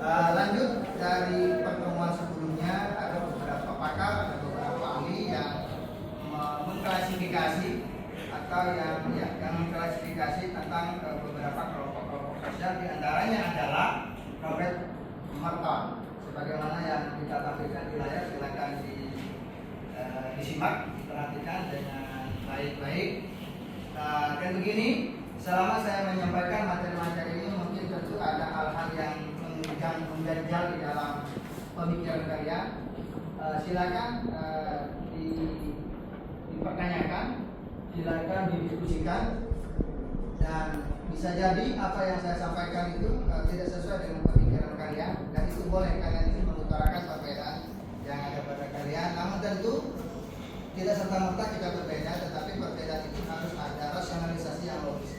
Lanjut dari pertemuan sebelumnya, ada beberapa pakar, ada beberapa ahli yang mengklasifikasi atau yang mengklasifikasi tentang beberapa kelompok-kelompok sosial. Di antaranya adalah Robert Merton. Sebagaimana yang kita tampilkan di layar, silakan disimak, diperhatikan dengan baik-baik. Dan begini, selama saya menyampaikan materi-materi ini, mungkin tentu ada hal-hal yang mengganjal di dalam pemikiran kalian. Silakan dipertanyakan, silakan didiskusikan, dan bisa jadi apa yang saya sampaikan itu tidak sesuai dengan pemikiran kalian, dan itu boleh kalian ini mengutarakan perbedaan yang ada pada kalian. Namun tentu tidak serta-merta kita berbeda, tetapi perbedaan itu harus ada rasionalisasi yang logis.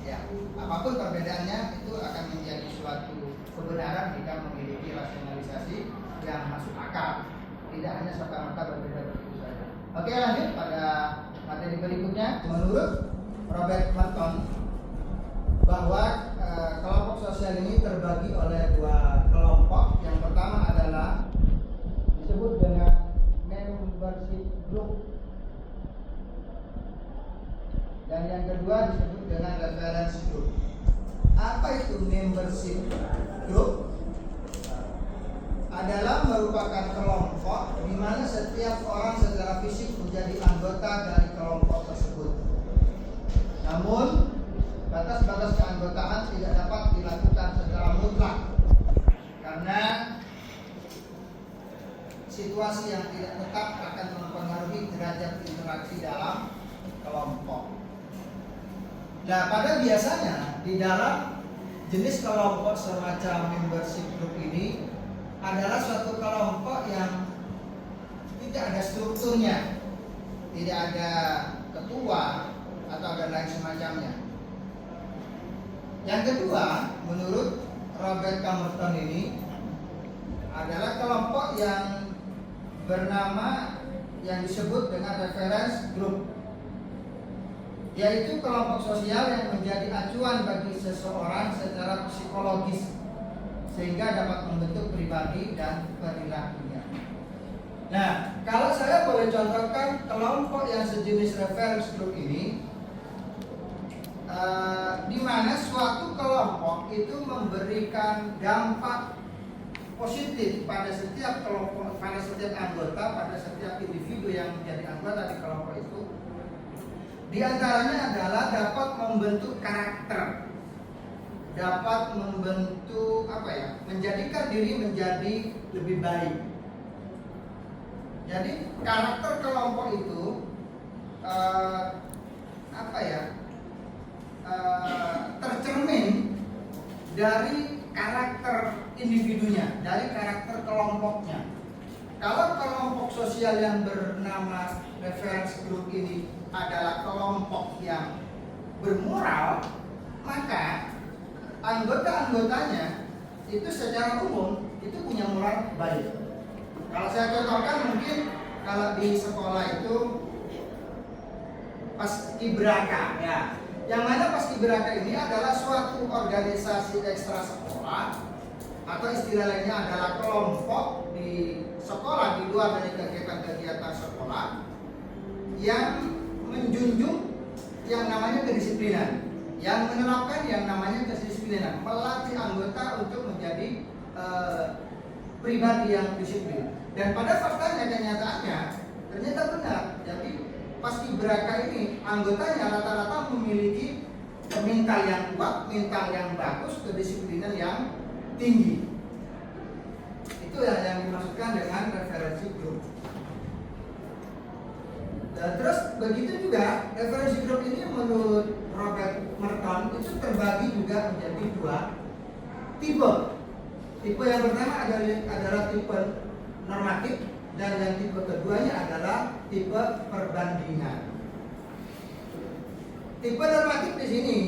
Ya, apapun perbedaannya itu akan menjadi suatu kebenaran jika memiliki rasionalisasi yang masuk akal. Tidak hanya serta-merta berbeda begitu saja. Oke, lanjut pada materi berikutnya. Menurut Robert Merton, bahwa kelompok sosial ini terbagi oleh dua kelompok. Yang pertama adalah disebut dengan membership group, dan yang kedua disebut dengan reference group. Apa itu membership group? Adalah merupakan kelompok di mana setiap orang secara fisik menjadi anggota dari kelompok tersebut. Namun batas-batas keanggotaan tidak dapat dilakukan secara mutlak karena situasi yang tidak tetap akan mempengaruhi derajat interaksi dalam kelompok. Nah, pada biasanya di dalam jenis kelompok semacam membership group ini adalah suatu kelompok yang tidak ada strukturnya, tidak ada ketua atau ada lain semacamnya. Yang kedua, menurut Robert Merton ini adalah kelompok yang bernama yang disebut dengan reference group, yaitu kelompok sosial yang menjadi acuan bagi seseorang secara psikologis sehingga dapat membentuk pribadi dan perilakunya. Nah, kalau saya boleh contohkan kelompok yang sejenis reference group ini, di mana suatu kelompok itu memberikan dampak positif pada setiap kelompok, pada setiap anggota, pada setiap individu yang menjadi anggota di kelompok itu. Di antaranya adalah dapat membentuk karakter, dapat membentuk menjadikan diri menjadi lebih baik. Jadi karakter kelompok itu tercermin dari karakter individunya, dari karakter kelompoknya. Kalau kelompok sosial yang bernama reference group ini adalah kelompok yang bermoral, maka anggota-anggotanya itu secara umum itu punya moral baik. Kalau saya contohkan, mungkin kalau di sekolah itu Paskibraka, ya. Yang mana Paskibraka ini adalah suatu organisasi ekstra sekolah, atau istilah lainnya adalah kelompok di sekolah di luar dari kegiatan-kegiatan sekolah yang menjunjung yang namanya kedisiplinan, yang menerapkan yang namanya kedisiplinan, melatih anggota untuk menjadi pribadi yang disiplin. Dan pada faktanya, kenyataannya ternyata benar. Jadi Paskibraka ini anggotanya rata-rata memiliki mental yang kuat, mental yang bagus, kedisiplinan yang tinggi. Itu yang dimaksudkan dengan referensi group. Dan terus begitu juga referensi group ini menurut Robert Merton itu terbagi juga menjadi dua tipe. Tipe yang pertama adalah tipe normatif, dan yang tipe keduanya adalah tipe perbandingan. Tipe normatif di sini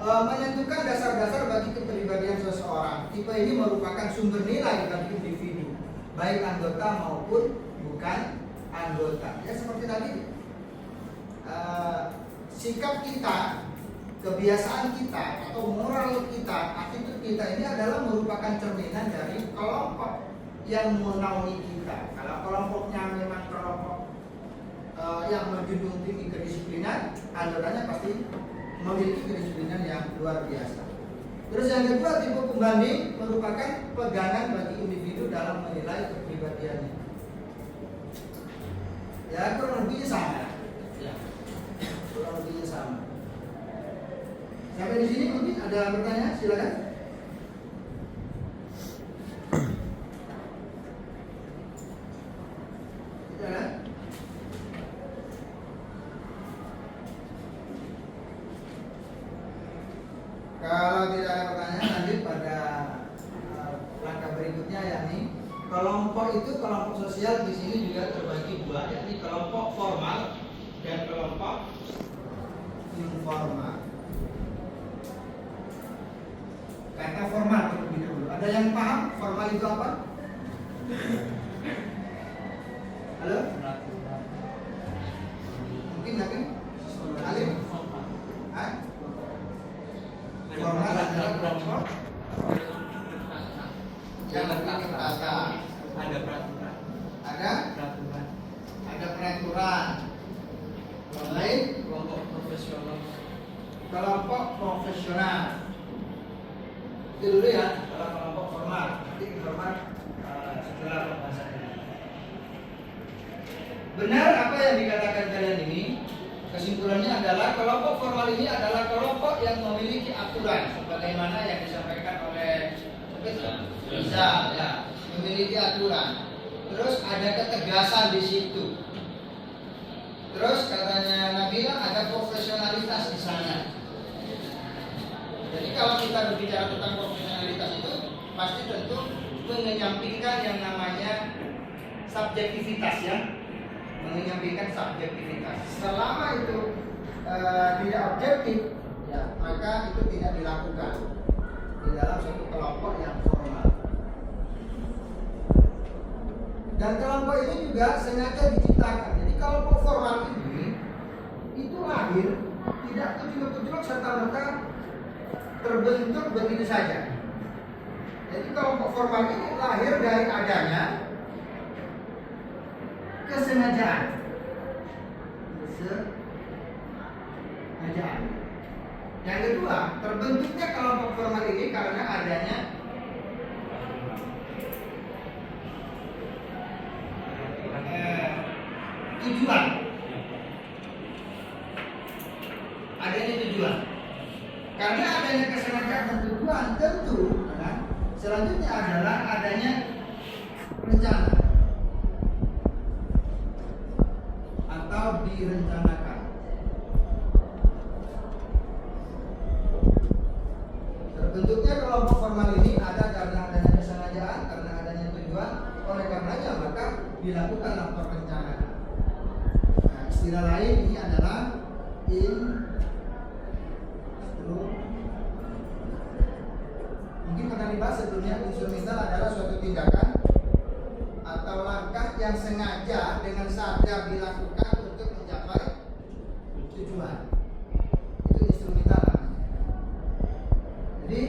menentukan dasar-dasar bagi kepribadian seseorang. Tipe ini merupakan sumber nilai bagi individu, baik anggota maupun bukan anggota. Ya seperti tadi, sikap kita kebiasaan kita atau moral kita, attitude kita ini adalah merupakan cerminan dari kelompok yang menaungi kita. Kalau kelompoknya memang kelompok yang menjunjung tinggi kedisiplinan, anggotanya pasti memiliki kedisiplinan yang luar biasa. Terus yang kedua, tipe pembanding merupakan pegangan bagi individu dalam menilai kepribadiannya. Ya, kurang lebihnya sama. Ya, kurang lebihnya sama. Sampai di sini mungkin ada pertanyaan, silakan. Silakan. Kalau tidak ada pertanyaan, lanjut pada langkah berikutnya, yakni kelompok itu, kelompok sosial di sini juga terbagi dua, yakni kelompok formal dan kelompok informal. Kata formal terlebih dahulu. Ada yang paham formal itu apa? Halo? Mungkin Alim? Hah? Formal adalah kelompok yang memiliki tata. Ada peraturan. Ada peraturan. Yang lain? Kelompok profesional. Kelompok profesional. Itu dulu ya, kalau kelompok formal. Nanti informal setelah pembahasannya. Benar apa yang dikatakan kalian ini? Kesimpulannya adalah kelompok formal ini adalah kelompok yang memiliki aturan, sebagaimana yang disampaikan oleh Rizal, ya, memiliki aturan. Terus ada ketegasan di situ. Terus katanya Nabila ada profesionalitas di sana. Jadi kalau kita berbicara tentang profesionalitas itu pasti tentu mengenyampingkan yang namanya subjektivitas, ya, mengenyampingkan subjektivitas. Selama itu tidak objektif, ya, maka itu tidak dilakukan di dalam suatu kelompok yang formal. Dan kelompok ini juga sengaja diciptakan. Jadi kelompok formal ini itu lahir tidak kucuk-kucuk serta-merta terbentuk begitu saja. Jadi kelompok formal ini lahir dari adanya kesengajaan. Yang kedua, terbentuknya kelompok formal ini karena adanya tujuan. Adanya tujuan. Karena adanya kesengajaan dan tujuan, tentu selanjutnya adalah adanya rencana atau direncanakan. Terbentuknya kelompok formal ini ada karena adanya kesengajaan, karena adanya tujuan. Oleh karenanya maka dilakukanlah perencanaan. Nah, istilah lain ini adalah mungkin pernah dibahas sebelumnya. Instrumental adalah suatu tindakan atau langkah yang sengaja dengan sadar dilakukan untuk mencapai tujuan. Itu instrumental namanya. Jadi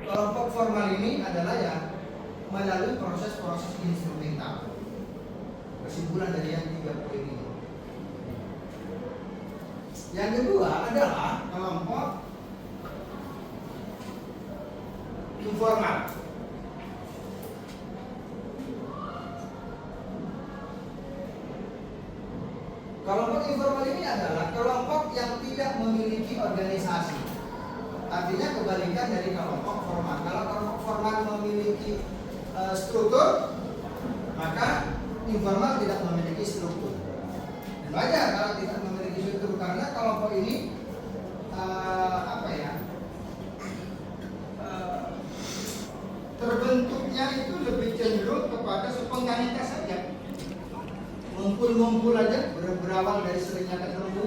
kelompok formal ini adalah ya melalui proses-proses instrumental. Kesimpulan dari yang 3 poin ini. Yang kedua adalah kelompok informal. Kelompok informal ini adalah kelompok yang tidak memiliki organisasi. Artinya kebalikan dari kelompok formal. Kalau kelompok formal memiliki struktur, maka informal tidak memiliki struktur. Dan wajar kalau tidak memiliki struktur, karena kelompok ini terbentuknya itu lebih cenderung kepada spontanitas saja. Ngumpul-ngumpul aja, berawal dari seringnya ketemu,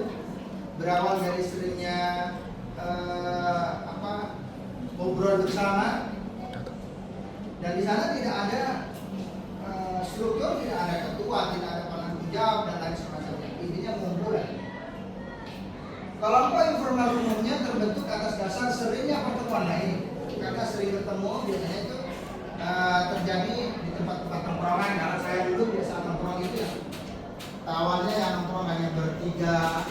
berawal dari seringnya ngobrol bersama, dan di sana tidak ada struktur, tidak ada ketua, tidak ada penanggung jawab dan lain semacamnya. Intinya ngumpul aja. Kelompok informal umumnya terbentuk atas dasar seringnya pertemuan. Nah ini karena sering bertemu biasanya itu terjadi di tempat-tempat nongkrongan. Karena saya dulu biasa nongkrong itu ya, awalnya yang nongkrong hanya bertiga,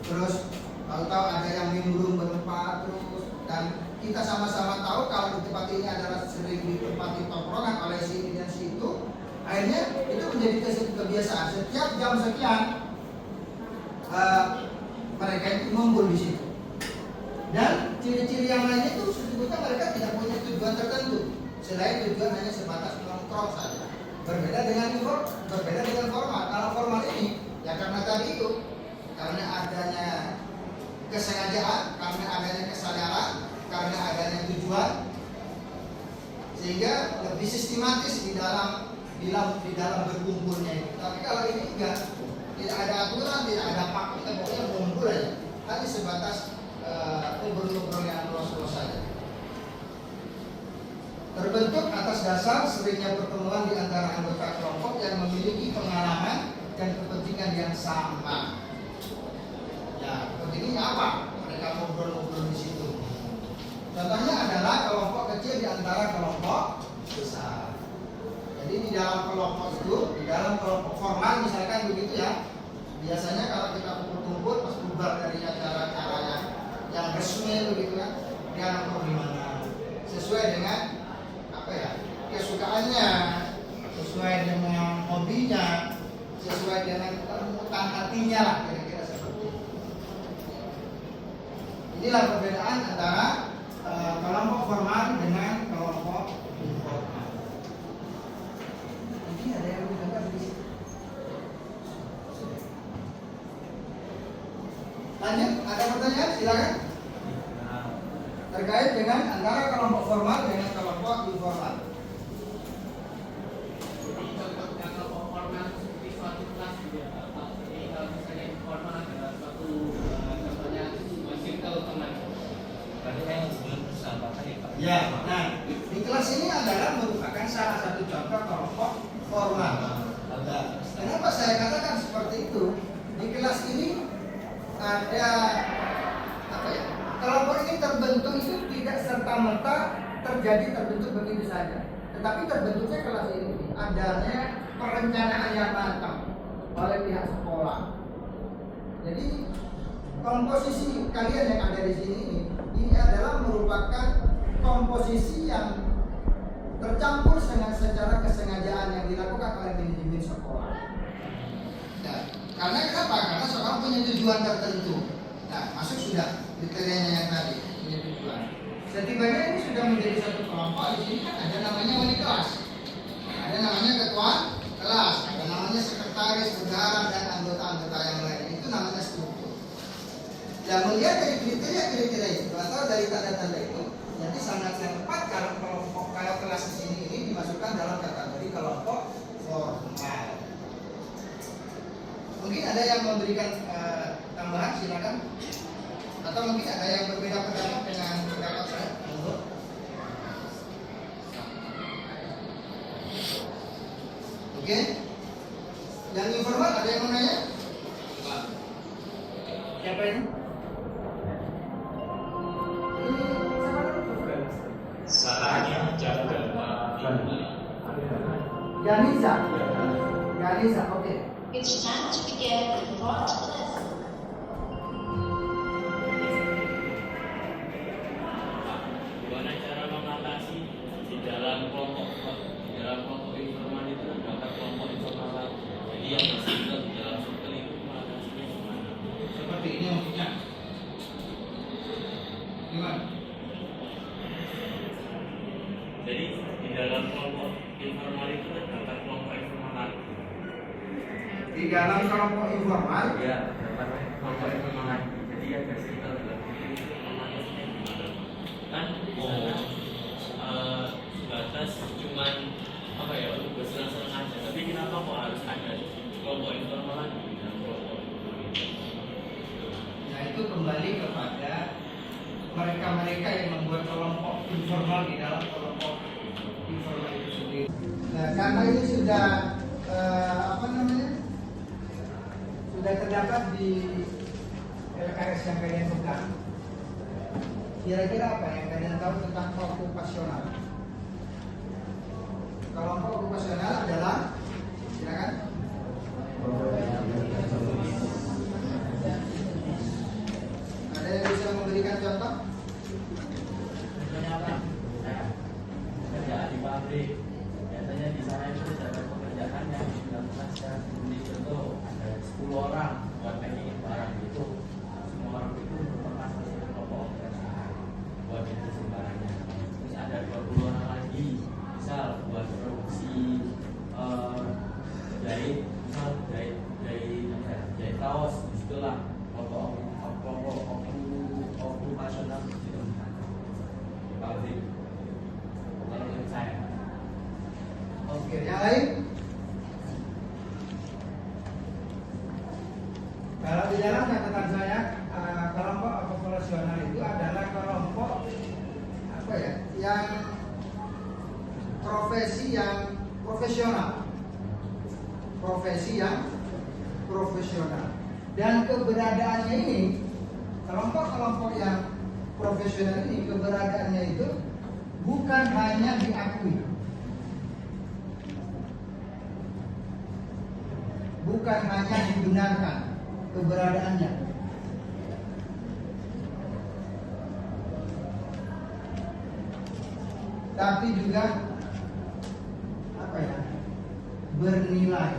terus tahu-tahu ada yang nimbrung berempat terus, dan kita sama-sama tahu kalau di tempat ini adalah sering ditempati tongkrongan oleh si ini dan si itu. Akhirnya itu menjadi kebiasaan. Setiap jam sekian mereka itu ngumpul di situ. Dan ciri-ciri yang lainnya itu sebetulnya mereka tidak punya tujuan tertentu selain tujuan hanya sebatas nongkrong saja. Berbeda dengan formal. Kalau formal ini ya karena tadi itu, karena adanya kesengajaan, karena adanya kesadaran, karena adanya tujuan, sehingga lebih sistematis di dalam berkumpulnya itu. Tapi kalau ini enggak, tidak ada aturan, tidak ada paku, pokoknya kumpul aja, hanya sebatas ngobrol-ngobrol yang luas-luas saja. Terbentuk atas dasar seringnya pertemuan di antara anggota kelompok yang memiliki pengalaman dan kepentingan yang sama. Ya, kepentingannya apa? Mereka ngobrol-ngobrol di situ. Contohnya adalah kelompok kecil di antara kelompok besar. Jadi di dalam kelompok itu, di dalam kelompok formal misalkan begitu ya. Biasanya kalau kita kumpul-kumpul pas bubar dari acara-acara yang resmi begitu kan, dia nongkrong di mana? Sesuai dengan apa ya? Kesukaannya, sesuai dengan hobinya, sesuai dengan keremutan hatinya lah, kira-kira seperti itu. Inilah perbedaan antara kelompok formal dengan kelompok informal. Ini ada yang mendengar di sini. Lanjut, ada pertanyaan? Silakan. Terkait dengan antara kelompok formal dengan kelompok informal. Jadi contohnya kelompok formal seperti suatu kelas juga. Jadi kalau misalnya informal adalah suatu contohnya circle teman. Berarti yang belum persahabatan ya Pak? Ya, nah di kelas ini adalah merupakan salah satu contoh kelompok formal. Kenapa saya katakan seperti itu? Di kelas ini ada apa ya? Kelompok ini terbentuk itu tidak serta-merta terbentuk begitu saja. Tetapi terbentuknya kelas ini adanya perencanaan yang matang oleh pihak sekolah. Jadi komposisi kalian yang ada di sini ini adalah merupakan komposisi yang tercampur dengan secara kesengajaan yang dilakukan oleh manajemen sekolah. Nah, karena kenapa? Karena sekolah punya tujuan tertentu. Nah, masuk sudah kriterianya yang tadi punya tujuan. Setibanya ini sudah menjadi satu kelompok. Di sini kan ada namanya wali kelas, ada namanya ketua kelas, ada namanya sekretaris, bendahara dan anggota-anggota yang lain. Itu namanya struktur. Dan melihat dari kriteria itu atau dari tanda-tanda itu, jadi sangat tepat kalau kelas di sini ini dimasukkan dalam kategori kelompok formal. Mungkin ada yang memberikan tambahan, silakan. Atau mungkin ada yang berbeda pendapat dengan pendapat saya. Oke. Yang informal ada yang mau nanya? Siapa ini? Salahnya jaga Ganiza, oke. It's time to begin the front lesson. Gimana cara mengatasi di dalam kelompok informal itu terdapat kelompok informal lain. Jadi yang masuk di dalam circle itu mengatasinya gimana? Seperti ini maksudnya. Gimana? Jadi di dalam kelompok informal itu terdapat kelompok informal lain. Di dalam kelompok informal Ya, terdapat kelompok informal lain. Jadi ada circle dalam itu mengatasinya gimana? Kan di sana sebatas cuman apa ya untuk bersenang-senang aja. Tapi kenapa kok harus ada kelompok informal lagi di dalam kelompok informal itu? Nah itu kembali kepada mereka-mereka yang membuat kelompok informal di dalam kelompok informal itu sendiri. Nah karena ini sudah sudah terdapat di LKS yang kalian pegang. Kira-kira apa yang kalian tahu tentang okupasional? Kelompok okupasional adalah, silakan. Ada yang bisa memberikan contoh? Contohnya apa? Kerja di pabrik. Biasanya di sana itu ada pekerjaan yang dilakukan secara sendiri. Contoh ada 10 orang buat packing barang itu. Semua orang itu merupakan salah satu kelompok operasional buat itu barangnya. Terus ada 20 orang lagi misal buat produksi jahit, misal jahit kaos, disitulah kelompok okupasional gitu. Pabrik. Kalau menurut saya. Oke, yang lain? Kalau di dalam catatan saya, kelompok okupasional itu adalah kelompok apa ya? Yang profesi yang profesional. Profesi yang profesional. Dan keberadaannya ini, kelompok-kelompok yang profesional ini, keberadaannya itu bukan hanya diakui, bukan hanya dibenarkan keberadaannya, tapi juga apa ya, bernilai.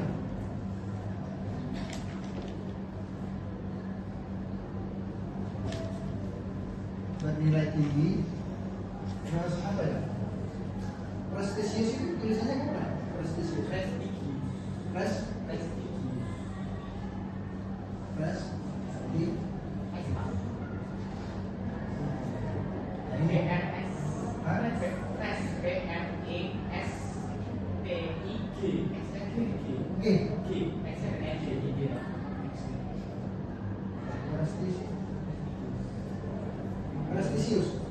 Bernilai tinggi. Terus apa ya? Prestisius itu tulisannya gimana? Prestisius.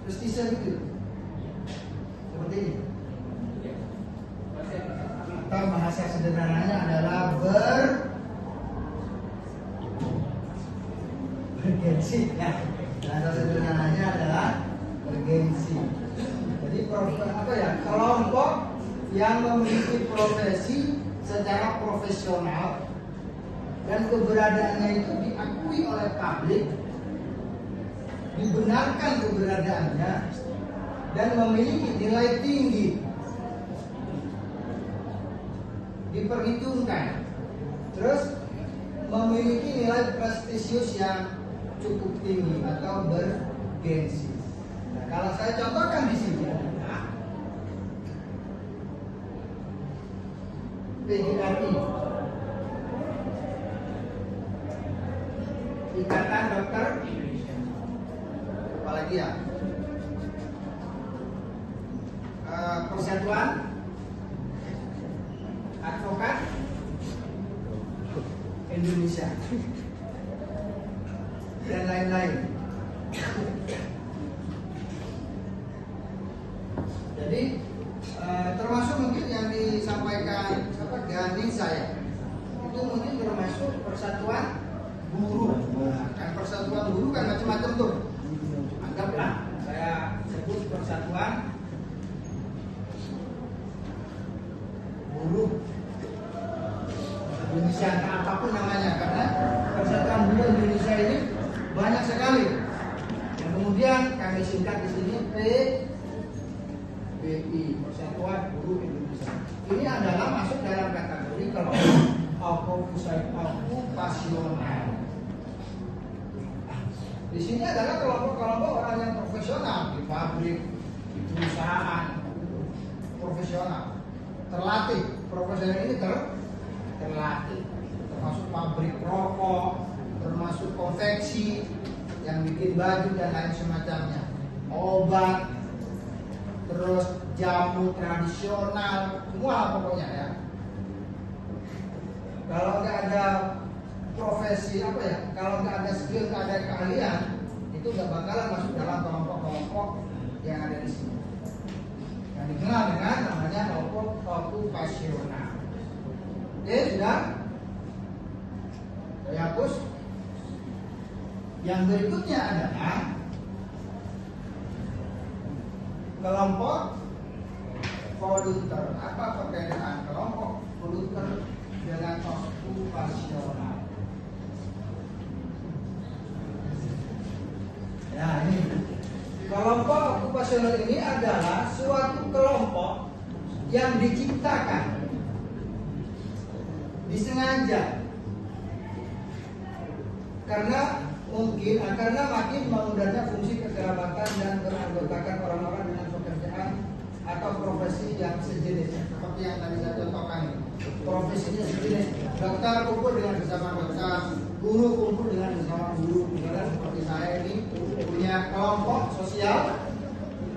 Prestisius itu seperti ini. Atau bahasa sederhananya adalah bergensi. Ya, bahasa sederhananya adalah bergensi. Jadi apa ya, kelompok yang memiliki profesi secara profesional dan keberadaannya itu diakui oleh publik, dibenarkan keberadaannya dan memiliki nilai tinggi, diperhitungkan, terus memiliki nilai prestisius yang cukup tinggi atau bergensi. Nah, kalau saya contohkan di sini, PGRI, Ikatan Dokter apalagi ya, Persatuan Advokat Indonesia dan lain-lain. Jadi termasuk mungkin yang disampaikan Gandhi saya itu mungkin termasuk Persatuan Buruh. Kan Persatuan Buruh kan macam-macam tuh. Anggaplah saya sebut Persatuan Buruh Indonesia, apapun namanya, karena Persatuan Buruh Indonesia ini banyak sekali. Dan kemudian kami singkat di sini PBI, Persatuan Buruh Indonesia. Ini adalah masuk dalam kategori kelompok okupasional. Di sini adalah kelompok-kelompok orang yang profesional di pabrik, di perusahaan, profesional, terlatih. Profesional ini terlatih, termasuk pabrik rokok, termasuk konveksi yang bikin baju dan lain semacamnya, obat, terus jamu tradisional, semua pokoknya ya. Kalau nggak ada profesi apa ya, kalau nggak ada skill, nggak ada keahlian, itu nggak bakalan masuk dalam kelompok-kelompok yang ada di sini. Yang dikenal dengan namanya kelompok okupasional. Oke, sudah? Saya hapus. Yang berikutnya adalah kelompok volunteer. Apa perbedaan kelompok volunteer dengan okupasional? Nah, ini kelompok okupasional ini adalah suatu kelompok yang diciptakan, disengaja, karena makin mengudahnya fungsi kekerabatan dan beranggotakan orang-orang dengan pekerjaan atau profesi yang sejenis, seperti yang tadi saya contohkan. Profesinya sejenis, dokter kumpul dengan bersama dokter, guru kumpul dengan bersama guru. Misalnya seperti saya ini punya kelompok sosial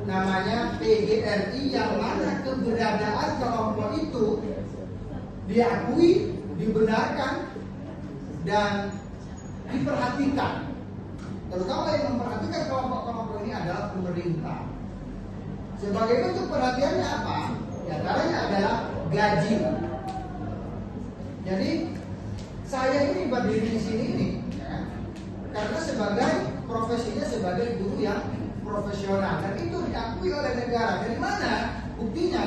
namanya PGRI, yang mana keberadaan kelompok itu diakui, dibenarkan, dan diperhatikan. Terutama yang memperhatikan kelompok-kelompok ini adalah pemerintah. Sebagai bentuk perhatiannya apa? Ya, caranya adalah gaji. Jadi saya ini berdiri di sini ini, ya, karena sebagai profesinya sebagai guru yang profesional, dan itu diakui oleh negara. Dari mana buktinya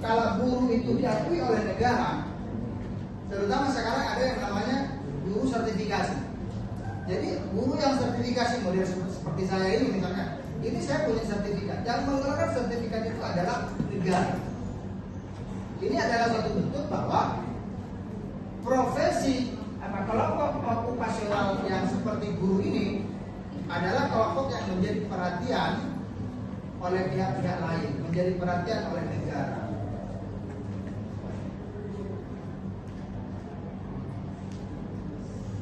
kalau guru itu diakui oleh negara? Terutama sekarang ada yang namanya guru sertifikasi. Jadi guru yang sertifikasi model seperti saya ini misalkan, ini saya punya sertifikat. Yang mengeluarkan sertifikat itu adalah negara. Ini adalah satu bentuk bahwa profesi atau kelompok okupasional yang seperti guru ini adalah kelompok yang menjadi perhatian oleh pihak-pihak lain, menjadi perhatian oleh negara.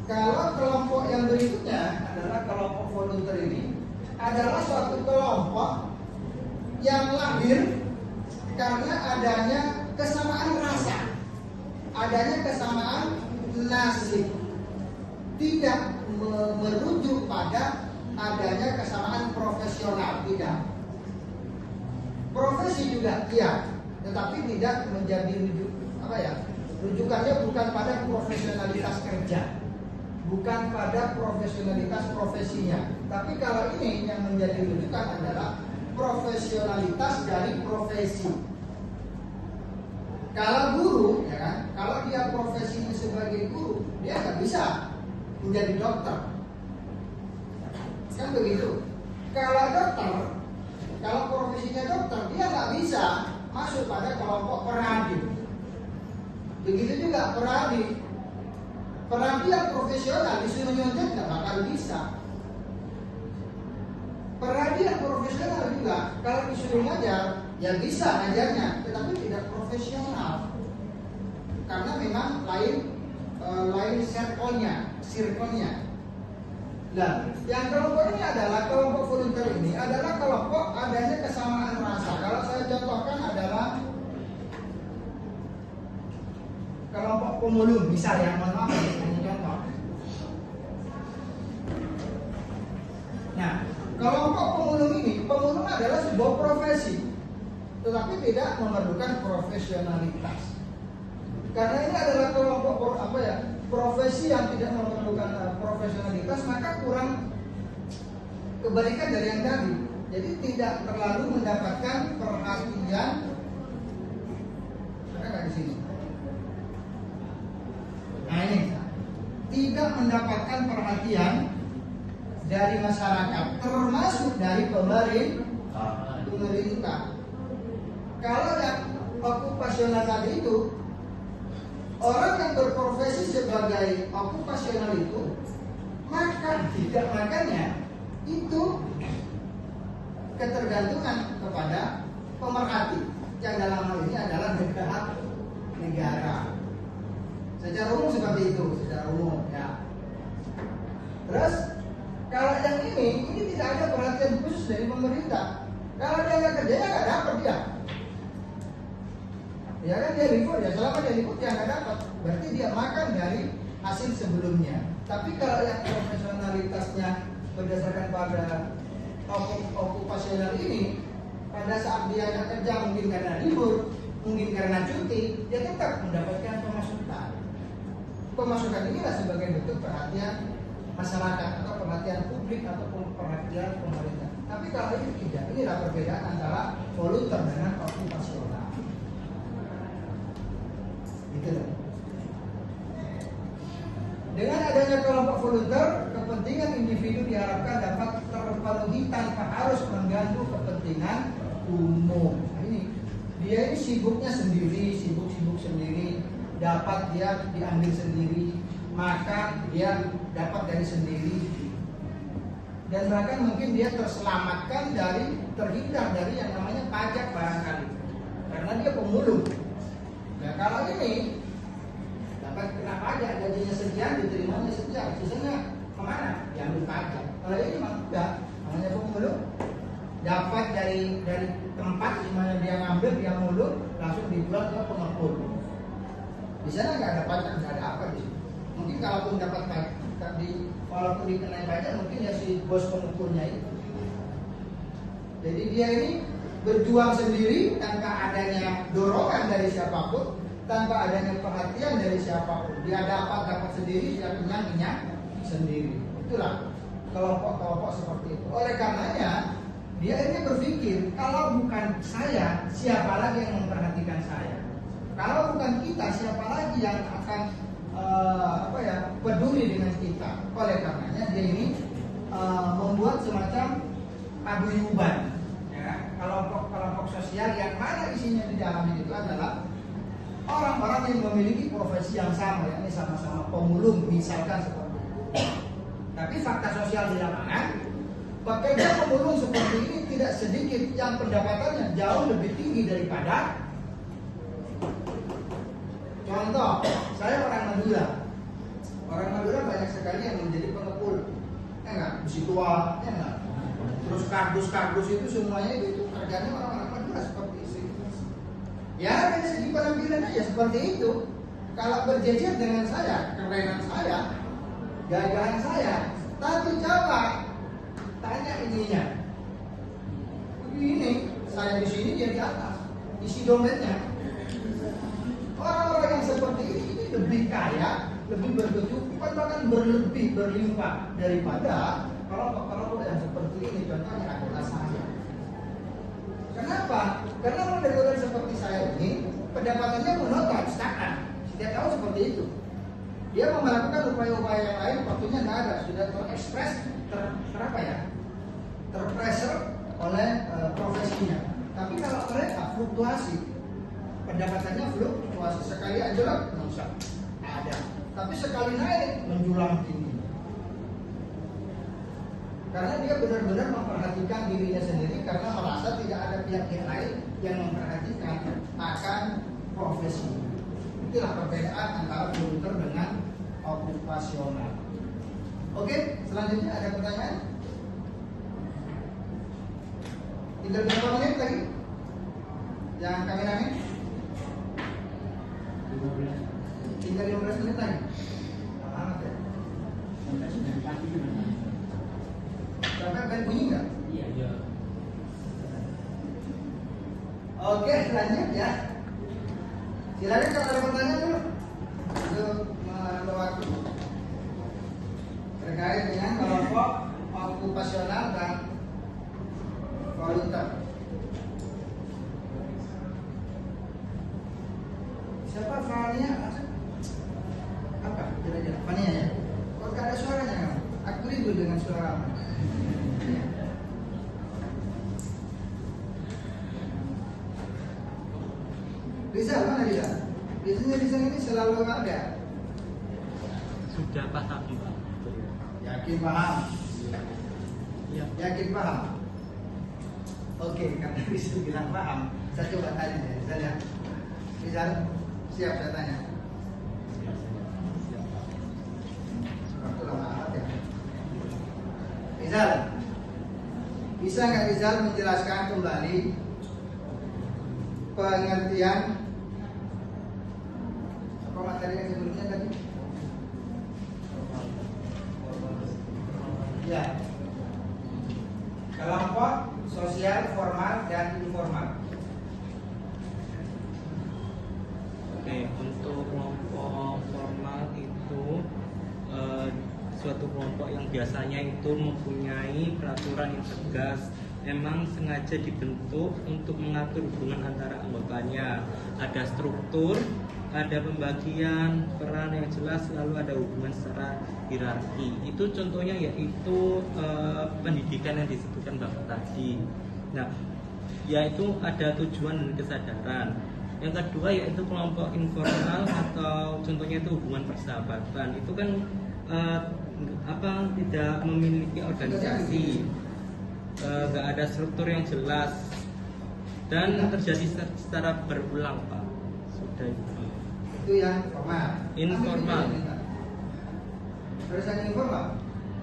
Kalau kelompok yang berikutnya adalah kelompok volunteer, ini adalah suatu kelompok yang lahir karena adanya kesamaan rasa, adanya kesamaan nasib, tidak merujuk pada adanya kesamaan profesional, tidak. Profesi juga iya, tetapi tidak menjadi rujukannya bukan pada profesionalitas kerja, bukan pada profesionalitas profesinya. Tapi kalau ini yang menjadi rujukan adalah profesionalitas dari profesi. Kalau guru, ya kan, kalau dia profesinya sebagai guru, dia nggak bisa menjadi dokter, kan begitu. Kalau dokter, kalau profesinya dokter, dia nggak bisa masuk pada kelompok peradi. Begitu juga peradi. Peradi yang profesional disuruh nyontek nggak bakal bisa. Peradi yang profesional juga kalau disuruh ngajar, ya bisa ngajarnya, tetapi tidak profesional. Karena memang lain circle-nya. Nah, yang kelompok ini adalah kelompok volunteer, ini adalah kelompok adanya kesamaan rasa. Kalau saya contohkan adalah kelompok pemulung, misalnya, mohon maaf ini contoh. Nah, kelompok pemulung ini, pemulung adalah sebuah profesi, tetapi tidak memerlukan profesionalitas. Karena ini adalah kelompok profesi yang tidak memerlukan profesionalitas, maka kurang kebalikan dari yang tadi. Jadi tidak terlalu mendapatkan perhatian. Ada nggak di sini? Nah ini tidak mendapatkan perhatian dari masyarakat, termasuk dari pemerintah. Kalau yang okupasional tadi itu, orang yang berprofesi sebagai okupasional itu, makan tidak makannya itu ketergantungan kepada pemerhati, yang dalam hal ini adalah negara. Secara umum seperti itu, secara umum ya. Terus kalau yang ini tidak ada perhatian khusus dari pemerintah. Kalau dia nggak kerja, ya nggak dapat dia. Ya kan dia libur, ya selama dia libur dia nggak dapat. Berarti dia makan dari hasil sebelumnya. Tapi kalau yang profesionalitasnya berdasarkan pada okupasional ini, pada saat dia nggak kerja, mungkin karena libur, mungkin karena cuti, dia tetap mendapatkan pemasukan. Pemasukan inilah sebagai bentuk perhatian masyarakat atau perhatian publik atau perhatian pemerintah. Tapi kalau ini tidak, inilah perbedaan antara volunteer dengan okupasional. Gitu loh. Dengan adanya kelompok volunteer, kepentingan individu diharapkan dapat terpenuhi tanpa harus mengganggu kepentingan umum. Nah, dia ini sibuknya sendiri, sibuk sendiri, dapat dia diambil sendiri, maka dia dapat dari sendiri, dan bahkan mungkin dia terselamatkan dari terhindar dari yang namanya pajak barangkali, karena dia pemulung. Nah kalau ini dapat kena pajak, gajinya sekian, diterimanya sekian, sisanya kemana? Diambil pajak. Kalau ini mah enggak, namanya pemulung, dapat dari tempat di mana dia ngambil, dia mulung, langsung dijual ke pengepul. Di sana nggak ada pajak, nggak ada apa di situ. Mungkin kalaupun dapat pajak, walaupun dikenai pajak, mungkin ya si bos pengepulnya itu. Jadi dia ini berjuang sendiri tanpa adanya dorongan dari siapapun, tanpa adanya perhatian dari siapapun. Dia dapat sendiri, dia kenyang sendiri. Itulah kelompok-kelompok seperti itu. Oleh karenanya dia ini berpikir, kalau bukan saya, siapa lagi yang memperhatikan saya? Kalau bukan kita, siapa lagi yang akan peduli dengan kita? Oleh karenanya dia ini membuat semacam paguyuban, ya, kelompok sosial yang mana isinya di dalamnya itu adalah orang-orang yang memiliki profesi yang sama, yakni sama-sama pemulung, misalkan seperti itu. Tapi fakta sosial di lapangan, pekerja pemulung seperti ini tidak sedikit yang pendapatannya jauh lebih tinggi daripada. Contoh, saya orang Madura. Orang Madura banyak sekali yang menjadi pengepul. Ya enggak? Besi tua, ya enggak? Terus kardus-kardus itu semuanya itu kerjanya orang-orang Madura seperti itu. Ya dari segi penampilan aja seperti itu. Kalau berjejer dengan saya, kerenan saya, gagahan saya, tapi coba tanya ininya. Begini, saya di sini, dia di atas, isi dompetnya. Orang-orang yang seperti ini lebih kaya, lebih berkecukupan, bahkan berlimpah daripada kalau yang seperti ini. Contohnya adalah saya. Kenapa? Karena orang seperti saya ini pendapatannya monoton, stagnan. Setiap tahun seperti itu. Dia mau melakukan upaya-upaya yang lain, waktunya nggak ada, sudah terekspres, terpressure oleh profesinya. Tapi kalau mereka fluktuasi, pendapatannya fluktuasi, sekali anjlok nggak ada, tapi sekali naik menjulang tinggi. Karena dia benar-benar memperhatikan dirinya sendiri, karena merasa tidak ada pihak yang lain yang memperhatikan akan profesi. Itulah perbedaan antara volunteer dengan okupasional. Oke, selanjutnya ada pertanyaan? Tinggal berapa menit lagi? Yang kami nangin? 15. Tinggal 15 menit lagi. Amat ya? Sampai bel bunyi nggak? Iya. Oke, lanjut ya. Silakan kalau ada pertanyaan dulu untuk mengambil waktu terkait dengan kelompok okupasional dan volunteer. Siapa Fania? Apa? Kira-kira Fania ya? Kok gak ada suaranya kan? Aku ribut dengan suara. Rizal, mana Rizal? Rizal ini selalu ada. Sudah paham. Yakin paham? Iya. Yakin paham? Oke, karena Rizal bilang paham, saya coba tanya ya, Rizal ya. Rizal, siap saya tanya. Waktu lama amat ya. Rizal, bisa nggak Rizal menjelaskan kembali pengertian apa materi yang sebelumnya tadi? Ya, kelompok sosial formal dan informal. Oke, untuk kelompok formal itu suatu kelompok yang biasanya itu mempunyai peraturan yang tegas, memang sengaja dibentuk untuk mengatur hubungan antara anggotanya. Ada struktur, ada pembagian peran yang jelas, lalu ada hubungan secara hierarki. Itu contohnya yaitu pendidikan yang disebutkan Bapak tadi. Nah, yaitu ada tujuan dan kesadaran. Yang kedua yaitu kelompok informal atau contohnya itu hubungan persahabatan. Itu kan tidak memiliki organisasi, nggak ada struktur yang jelas dan terjadi secara berulang, Pak. Sudah Itu yang formal. informal. Terus yang informal?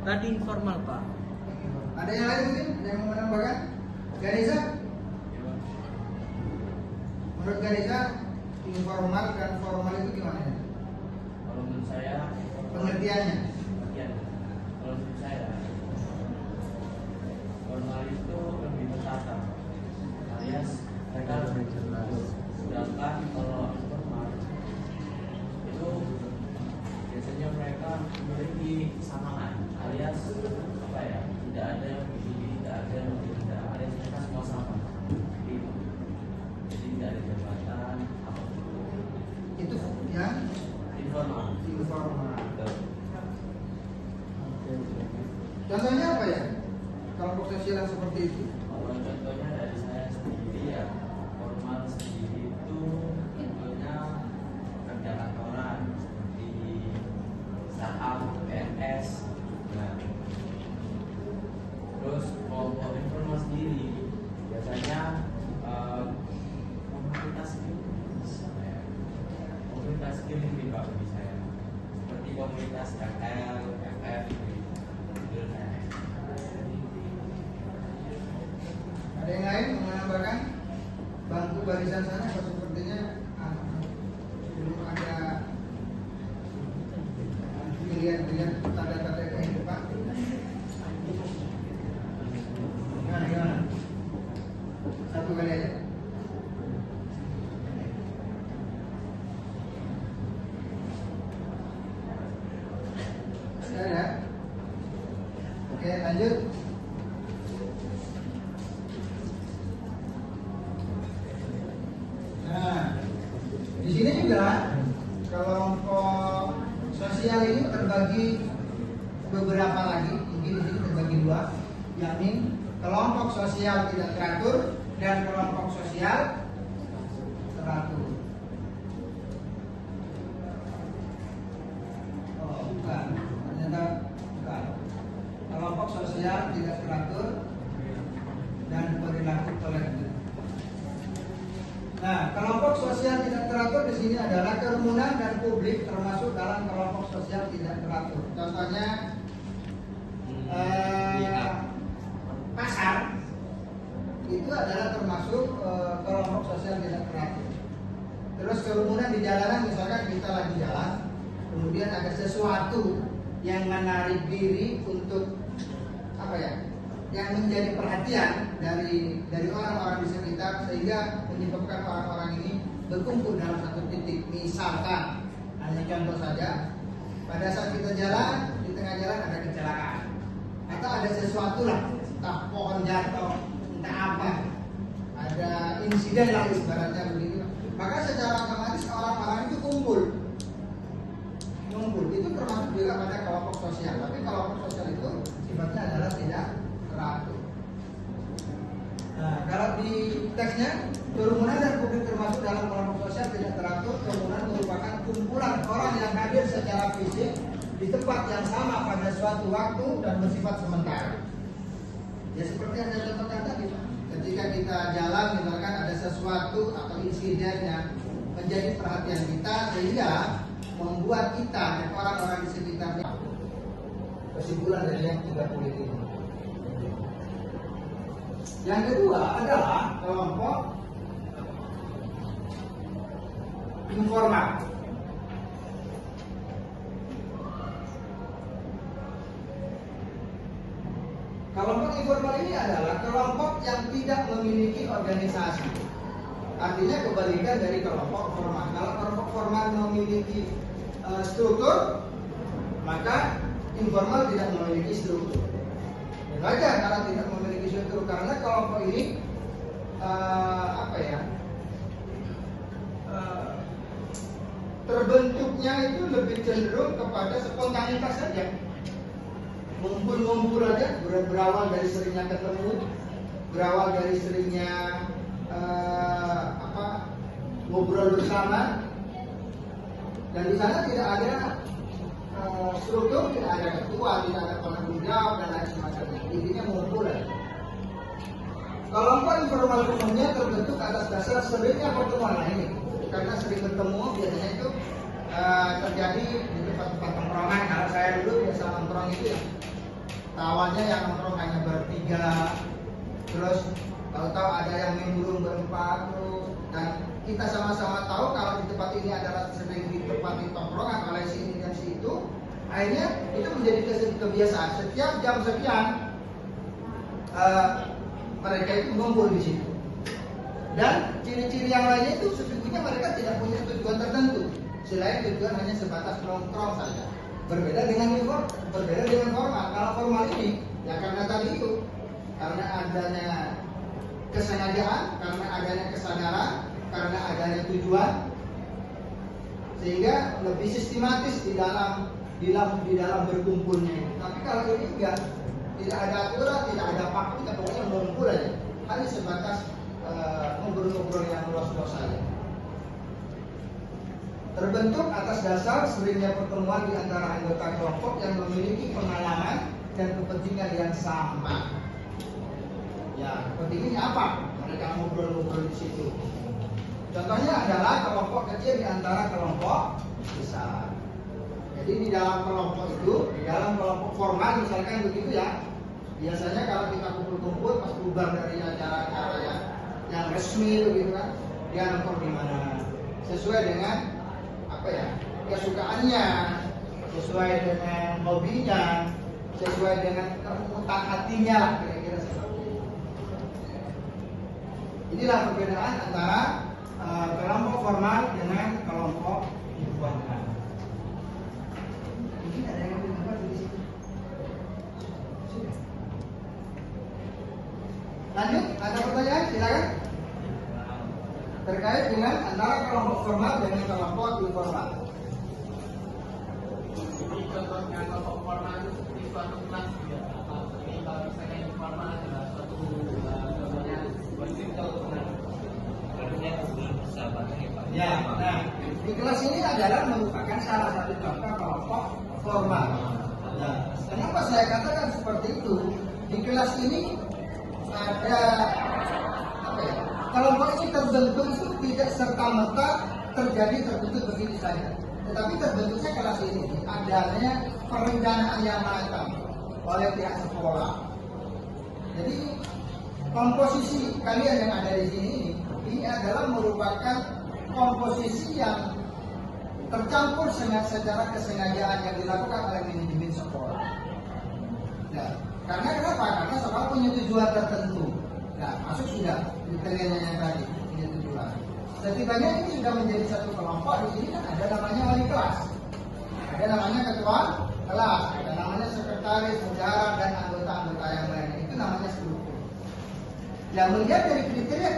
Tadi informal, Pak. Ada yang lain mungkin yang mau menambahkan? Ganesha? Menurut Ganesha, informal dan formal itu gimana? Kalau menurut saya Pengertiannya? kalau menurut saya formal itu lebih tertata, alias mereka lebih jelas. Sedangkan kalau informal itu biasanya mereka memiliki kesamaan, alias tidak ada begini, tidak ada tidak, alias mereka semua sama. Jadi tidak ada jabatan apapun. Itu yang Informal. informal. Contohnya apa ya? Kelompok sosial yang seperti itu? Kalau contohnya dari saya sendiri ya, formal sendiri itu contohnya kerja kantoran seperti startup, PNS. Nah, terus kelompok informal sendiri biasanya komunitas skill ini Pak bagi saya, seperti komunitas FL, FF gitu. Ada yang lain mau menambahkan? Bangku barisan sana kok sepertinya belum ada pilihan-pilihan tanda-tanda kehidupan. Gimana? Satu kali aja. Sudah ada? Oke, lanjut. Nah, di sini juga kelompok sosial ini terbagi beberapa lagi, mungkin di sini terbagi dua, yakni kelompok sosial tidak teratur dan kelompok sosial teratur. Oh, bukan, ternyata bukan. Kelompok sosial tidak teratur dan perilaku kolektif. Nah, kelompok sosial tidak teratur di sini adalah kerumunan dan publik termasuk dalam kelompok sosial tidak teratur. Contohnya pasar itu adalah termasuk kelompok sosial tidak teratur. Terus kerumunan di jalanan, misalkan kita lagi jalan, kemudian ada sesuatu yang menarik diri untuk yang menjadi perhatian dari orang-orang di sekitar sehingga menyebabkan orang-orang ini berkumpul dalam satu titik. Misalkan, hanya contoh saja, pada saat kita jalan, di tengah jalan ada kecelakaan atau ada sesuatu lah, entah pohon jatuh, entah apa, ada insiden lah ibaratnya begitu. Maka secara otomatis orang-orang itu kumpul. Itu termasuk juga pada kelompok sosial. Tapi kelompok sosial itu sifatnya adalah tidak teratur. Nah, kalau di teksnya, kerumunan dan publik termasuk dalam kelompok sosial tidak teratur. Kerumunan merupakan kumpulan orang yang hadir secara fisik di tempat yang sama pada suatu waktu dan bersifat sementara. Ya seperti yang saya contohkan tadi, ketika kita jalan, misalkan ada sesuatu atau insiden yang menjadi perhatian kita sehingga membuat kita dan orang-orang di sekitar. Kesimpulan dari yang 30 ini. Yang kedua adalah kelompok informal. Kelompok informal ini adalah kelompok yang tidak memiliki organisasi. Artinya kebalikan dari kelompok formal. Kalau kelompok formal memiliki struktur, maka informal tidak memiliki struktur. Dan wajar kalau tidak memiliki struktur karena kelompok ini terbentuknya itu lebih cenderung kepada spontanitas saja. Ngumpul-ngumpul aja, berawal dari seringnya ketemu, berawal dari seringnya ngobrol bersama, dan di sana tidak ada struktur, tidak ada ketua, tidak ada penanggung jawab dan lain semacamnya. Intinya ngumpul aja. Kelompok informal umumnya terbentuk atas dasar seringnya pertemuan. Nah ini, karena sering bertemu biasanya itu terjadi di tempat-tempat nongkrongan. Kalau saya dulu biasa nongkrong itu ya, awalnya yang nongkrong hanya bertiga, terus tahu-tahu ada yang minggu berempat terus, dan kita sama-sama tahu kalau di tempat ini adalah sering di tempat nongkrongan oleh si ini dan si itu. Akhirnya itu menjadi kebiasaan. Setiap jam sekian mereka itu ngumpul di situ. Dan ciri-ciri yang lainnya itu sesungguhnya mereka tidak punya tujuan tertentu selain tujuan hanya sebatas nongkrong saja. Berbeda dengan formal. Kalau formal ini ya karena tadi itu, karena adanya kesengajaan, karena adanya kesadaran, karena adanya tujuan, sehingga lebih sistematis di dalam berkumpulnya. Tapi kalau ini enggak, tidak ada aturan, tidak ada paku, kita pokoknya mengumpul aja. Hanya sebatas ngobrol-ngobrol yang luas-luas saja. Terbentuk atas dasar seringnya pertemuan di antara anggota kelompok yang memiliki pengalaman dan kepentingan yang sama. Ya, kepentingannya apa? Mereka ngobrol-ngobrol di situ. Contohnya adalah kelompok kecil di antara kelompok besar. Jadi di dalam kelompok itu, di dalam kelompok formal misalkan begitu ya. Biasanya kalau kita kumpul-kumpul pas bubar dari acara-acara yang resmi begitu kan, dia nongkrong di mana sesuai dengan kesukaannya, sesuai dengan hobinya, sesuai dengan keremutan hatinya lah, kira-kira seperti itu. Inilah perbedaan antara kelompok formal dengan kelompok informal. Mungkin ada yang lebih apa di situ? Lanjut, ada pertanyaan? Silakan. Terkait dengan antara kelompok formal dengan kelompok informal. Jadi contohnya kelompok formal itu seperti suatu kelas ya. Jadi kalau misalnya informal adalah suatu contohnya circle teman. Artinya hubungan persahabatan ya Pak. Ya, nah di kelas ini adalah merupakan salah satu contoh kelompok formal. Nah, kenapa saya katakan seperti itu? Di kelas ini ada kelompok ini terbentuk itu tidak serta-merta terbentuk begitu saja. Tetapi terbentuknya kelas ini adanya perencanaan yang matang oleh pihak sekolah. Jadi komposisi kalian yang ada di sini ini adalah merupakan komposisi yang tercampur secara kesengajaan yang dilakukan oleh manajemen sekolah. Nah, karena kenapa? Karena sekolah punya tujuan tertentu. Nah, masuk sudah kriterianya yang tadi, punya tujuan. Setibanya ini sudah menjadi satu kelompok. Di sini kan ada namanya wali kelas, ada namanya ketua kelas, ada namanya sekretaris, bendahara, dan anggota-anggota yang lainnya. Itu namanya struktur. Yang melihat dari kriteria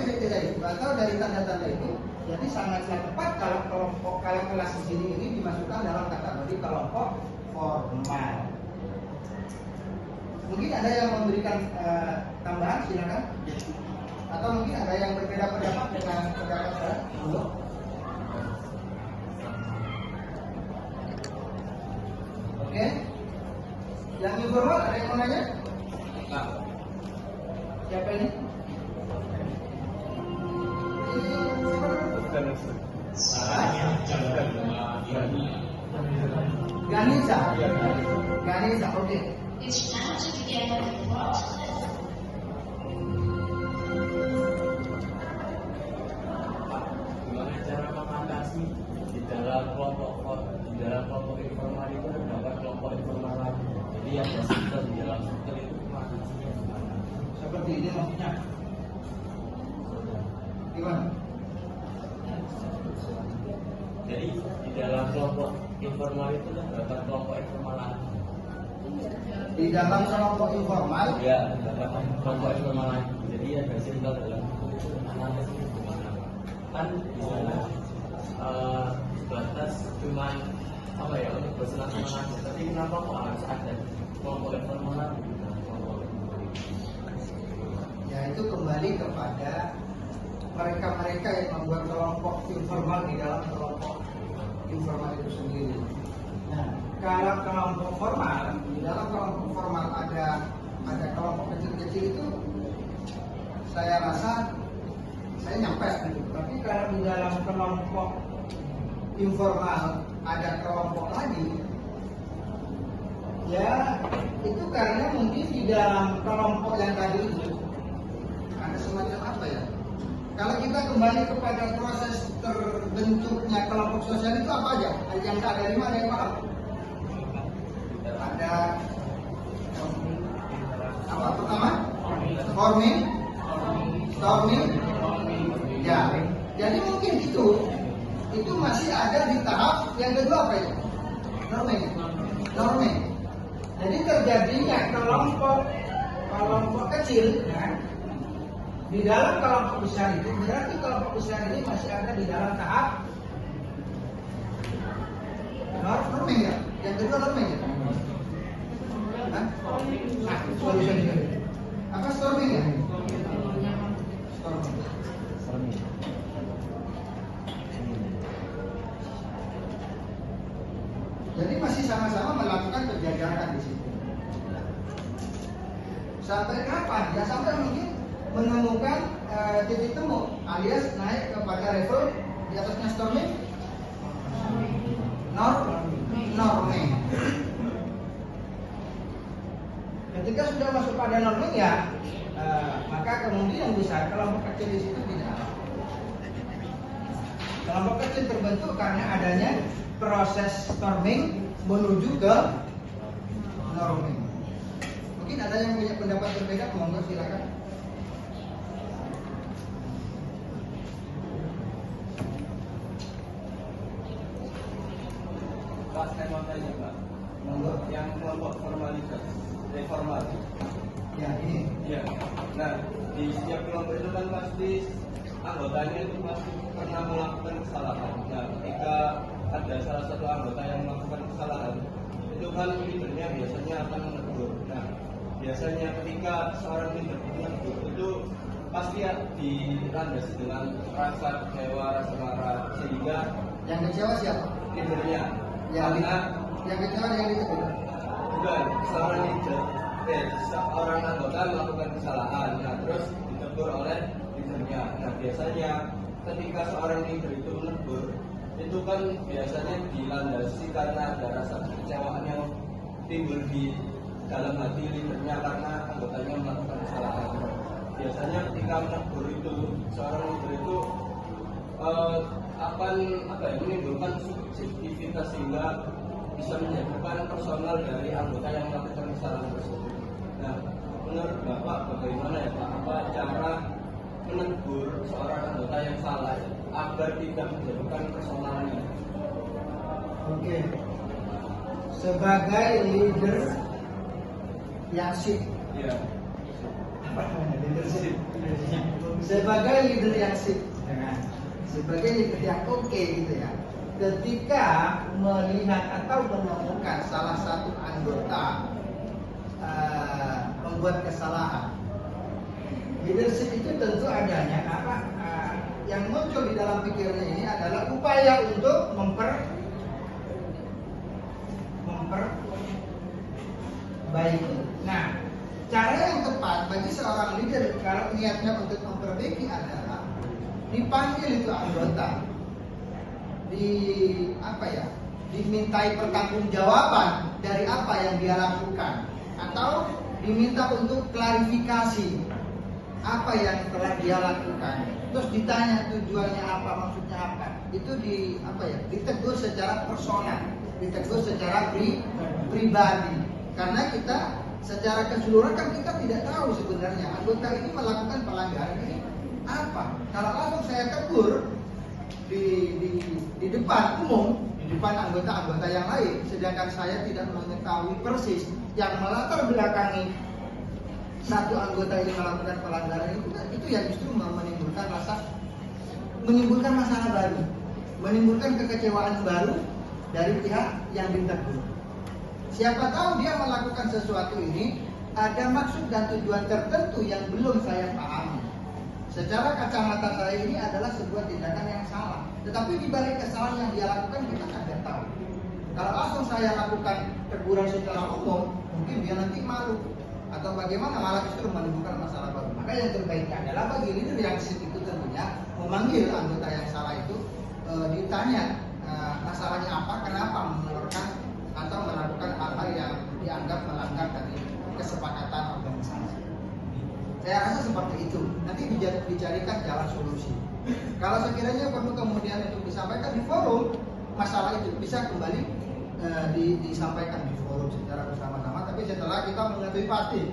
itu atau dari tanda-tanda itu, jadi sangatlah tepat kalau kelas di sini ini dimasukkan dalam kategori kelompok formal. Mungkin ada yang memberikan tambahan, silakan. Atau mungkin ada yang berbeda pendapat dengan pendapat saya. Oke. Yang informal ada yang mau nanya? Siapa ini? Ganisa, oke. It's time to begin the report. Gimana cara mengatasi di dalam kelompok informal itu terdapat kelompok informal lagi. Jadi ada sistem di dalam sistem itu mengatasinya gimana? Seperti ini maksudnya. Gimana? Jadi di dalam kelompok informal itu terdapat kelompok informal lagi. Di dalam kelompok informal, Ya, kelompok informal. Jadi ada circle dalam analisis gimana? Kan di sana batas cuman apa ya untuk bersenang-senang aja. Tapi kenapa kok harus ada kelompok informal? ya itu kembali kepada mereka-mereka yang membuat kelompok informal di dalam kelompok informal itu sendiri. Nah, kalau kelompok formal, di dalam kelompok formal ada kelompok kecil-kecil itu, saya rasa saya nyampe gitu. Tapi kalau di dalam kelompok informal ada kelompok lagi, ya itu karena mungkin di dalam kelompok yang tadi itu ada semacam apa ya? Kalau kita kembali kepada proses terbentuknya kelompok sosial itu apa aja? Yang ada lima ada yang paham? Ada apa pertama? Forming, storming, ya. Jadi mungkin itu masih ada di tahap yang kedua apa ya? Norming. Jadi terjadinya kelompok kecil, ya. Di dalam kelompok besar itu berarti kelompok besar ini masih ada di dalam tahap norming ya. Yang kedua norming ya. Hah? Nah, solusinya apa storming ya? Storming. Jadi masih sama-sama melakukan penjajakan di situ. Sampai kapan? Ya sampai mungkin menemukan titik temu alias naik kepada level di atasnya storming, norming. Ketika sudah masuk pada norming ya, maka kemungkinan besar kelompok kecil di situ tidak. Kelompok kecil terbentuk karena adanya proses storming menuju ke norming. Mungkin ada yang punya pendapat berbeda, monggo silakan. Pak, saya mau tanya Pak, yang kelompok formalitas, reformal. Ya ini. Ya. Nah, di setiap kelompok itu kan pasti anggotanya itu pasti pernah melakukan kesalahan. Nah, ketika ada salah satu anggota yang melakukan kesalahan, itu kan leadernya biasanya akan menegur. Nah, biasanya ketika seorang leader menegur itu pasti ya dilandasi dengan rasa kecewa, rasa marah, sehingga Yang kecewa siapa? leadernya. Ya, Karena yang kecewa yang ditegur. bukan seorang leader, seorang anggota melakukan kesalahan, nah terus ditegur oleh leadernya. Nah biasanya ketika seorang leader itu menegur, itu kan biasanya dilandasi karena ada rasa kekecewaan yang timbul di dalam hati leadernya karena anggotanya melakukan kesalahan. Biasanya ketika menegur itu, seorang leader itu akan menimbulkan subjektivitas sehingga bisa menjatuhkan personal dari anggota yang melakukan kesalahan tersebut. Nah, menurut Bapak bagaimana ya Pak? Apa cara menegur seorang anggota yang salah agar tidak menjatuhkan personalnya? Oke. Sebagai leader yang sip. Ya. Apa namanya? Leadership. Sebagai leader yang sip. Sebagai leader yang oke gitu ya. Ketika melihat atau menemukan salah satu anggota membuat kesalahan, leadership itu tentu adanya apa? Yang muncul di dalam pikirannya ini adalah upaya untuk memperbaiki. Nah, cara yang tepat bagi seorang leader kalau niatnya untuk memperbaiki adalah dipanggil itu anggota, dimintai pertanggungjawaban dari apa yang dia lakukan, atau diminta untuk klarifikasi apa yang telah dia lakukan, terus ditanya tujuannya apa, maksudnya apa. Itu ditegur secara personal, ditegur secara pribadi, karena kita secara keseluruhan kan kita tidak tahu sebenarnya anggota ini melakukan pelanggaran ini apa. Kalau langsung saya tegur di depan umum, depan anggota-anggota yang lain, sedangkan saya tidak mengetahui persis yang melatar belakangi satu anggota ini melakukan pelanggaran itu yang justru menimbulkan masalah baru, menimbulkan kekecewaan baru dari pihak yang ditegur. Siapa tahu dia melakukan sesuatu ini ada maksud dan tujuan tertentu yang belum saya pahami. Secara kacamata saya ini adalah sebuah tindakan yang salah, tetapi di balik kesalahan yang dia lakukan kita tidak tahu. Kalau langsung saya lakukan teguran secara umum, mungkin dia nanti malu atau bagaimana, malah justru menimbulkan masalah baru. Maka yang terbaik adalah bagi leader yang itu tentunya memanggil anggota yang salah itu, ditanya masalahnya apa, kenapa mengeluarkan atau melakukan hal-hal yang dianggap melanggar dari kesepakatan organisasi. Saya rasa seperti itu. Nanti dicarikan jalan solusi. Kalau sekiranya perlu kemudian untuk disampaikan di forum, masalah itu bisa kembali disampaikan di forum secara bersama-sama. Tapi setelah kita mengetahui pasti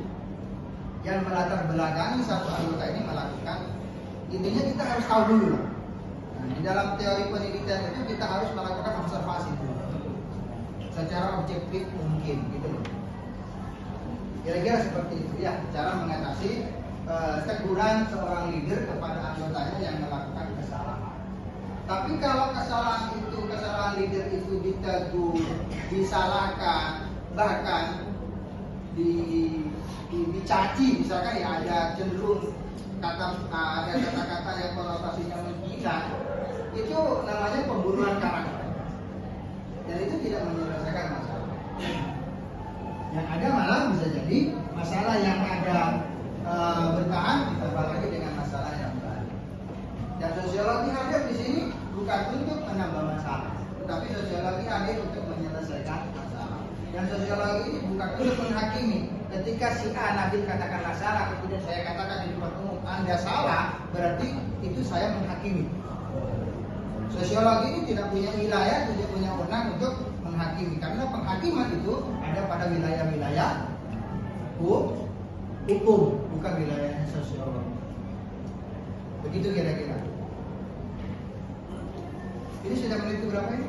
yang melatar belakangi satu anggota ini melakukan, intinya kita harus tahu dulu. Nah, di dalam teori penelitian itu kita harus melakukan observasi dulu, secara objektif mungkin, gitu loh. Kira-kira seperti itu ya cara mengatasi teguran seorang leader kepada anggotanya yang melakukan kesalahan. Tapi kalau kesalahan leader itu ditegur, disalahkan, bahkan dicaci, misalkan ya ada cenderung ada kata-kata yang konotasinya menghina, itu namanya pembunuhan karakter. Dan itu tidak menyelesaikan masalah. Yang ada malah bisa jadi masalah yang ada bertahan ditambah lagi dengan masalah yang baru. Dan sosiologi hadir di sini bukan untuk menambah masalah, tetapi sosiologi hadir untuk menyelesaikan masalah. Dan sosiologi ini bukan untuk menghakimi. Ketika si A Nabil katakanlah salah, kemudian saya katakan di depan umum Anda salah, berarti itu saya menghakimi. Sosiologi ini tidak punya wilayah, tidak punya wewenang untuk menghakimi, karena penghakiman itu ada pada wilayah-wilayah hukum, bukan wilayahnya sosiologi. Begitu kira-kira. Ini sudah menit berapa ini?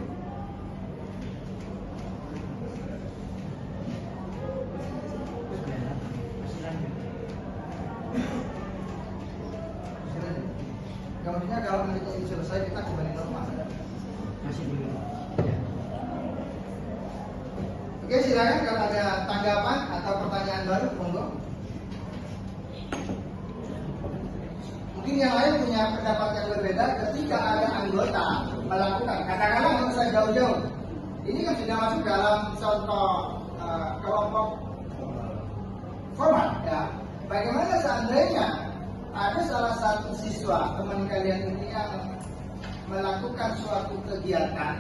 Kemudian kalau menit ini selesai kita kembali normal. Masih belum. Ya. Oke, silakan kalau ada tanggapan atau pertanyaan baru, monggo. Mungkin yang lain punya pendapat yang berbeda ketika ada anggota melakukan, katakanlah nggak usah jauh-jauh. Ini kan sudah masuk dalam contoh kelompok formal, ya. Bagaimana seandainya ada salah satu siswa teman kalian ini yang melakukan suatu kegiatan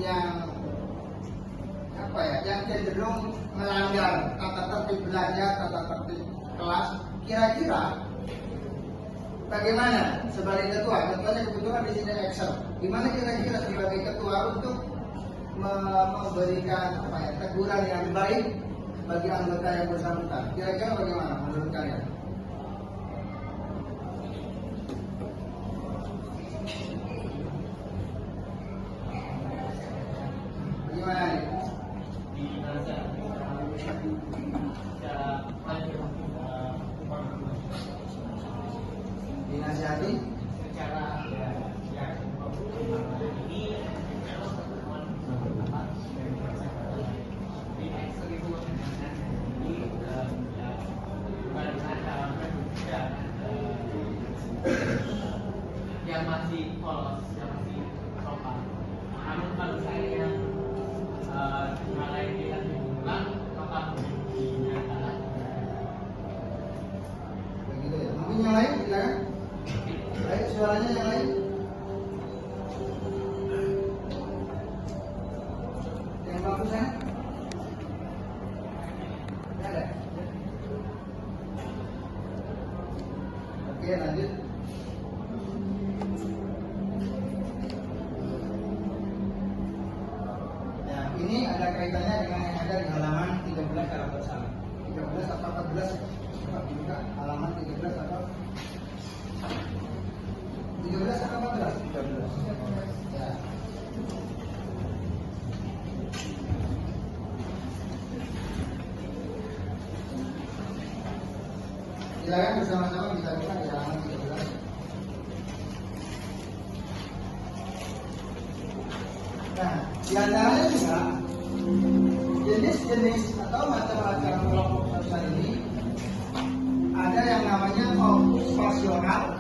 yang yang cenderung melanggar tata tertib belajar, tata tertib kelas, kira-kira bagaimana sebagai ketua? Ketuanya kebetulan di sini Excel. Gimana kira-kira sebagai ketua untuk memberikan teguran yang baik bagi anggota yang bersangkutan? Kira-kira bagaimana menurut kalian? Bagaimana nih? Dinasihati secara yang masih polos, yang masih sopan. Namun kalau saya hal lain tidak diulang, maka dinyatakan. begitu ya. Mungkin yang lain, silakan. Baik, suaranya yang lain. Yang bagus ya? Ya ada. Oke, lanjut. Ya, ini ada kaitannya dengan yang ada di halaman 13 kalau tidak salah. 13 atau 14? Bukan, halaman 13 atau 13 atau 14? 13. Ya. Silakan bersama-sama kita buka di halaman 13. Nah, di antaranya juga jenis-jenis atau macam-macam kelompok sosial ini ada yang namanya okupasional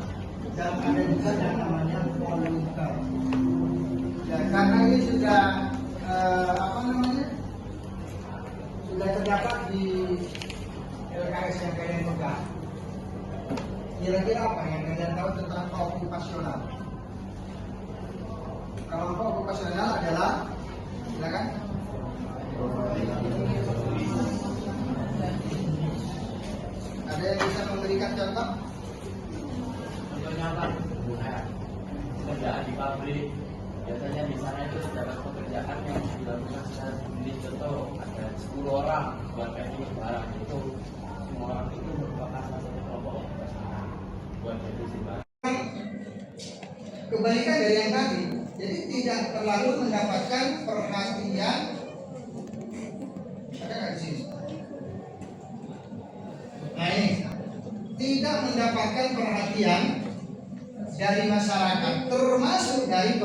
dan ada juga yang namanya volunteer. Ya, karena ini sudah sudah terdapat di LKS yang kalian pegang. Kira-kira apa yang kalian tahu tentang okupasional? Kelompok okupasional adalah, silakan. Ada yang bisa memberikan contoh? Contohnya apa? Pekerjaan di pabrik. Biasanya di sana itu terdapat pekerjaan yang dilakukan secara sendiri. Contoh ada 10 orang buat packing barang itu, semua orang itu merupakan salah satu kelompok okupasional buat packing barang. Kebalikan dari yang tadi, jadi tidak terlalu mendapatkan perhatian. Ada nggak di sini? Nah ini, tidak mendapatkan perhatian dari masyarakat, termasuk dari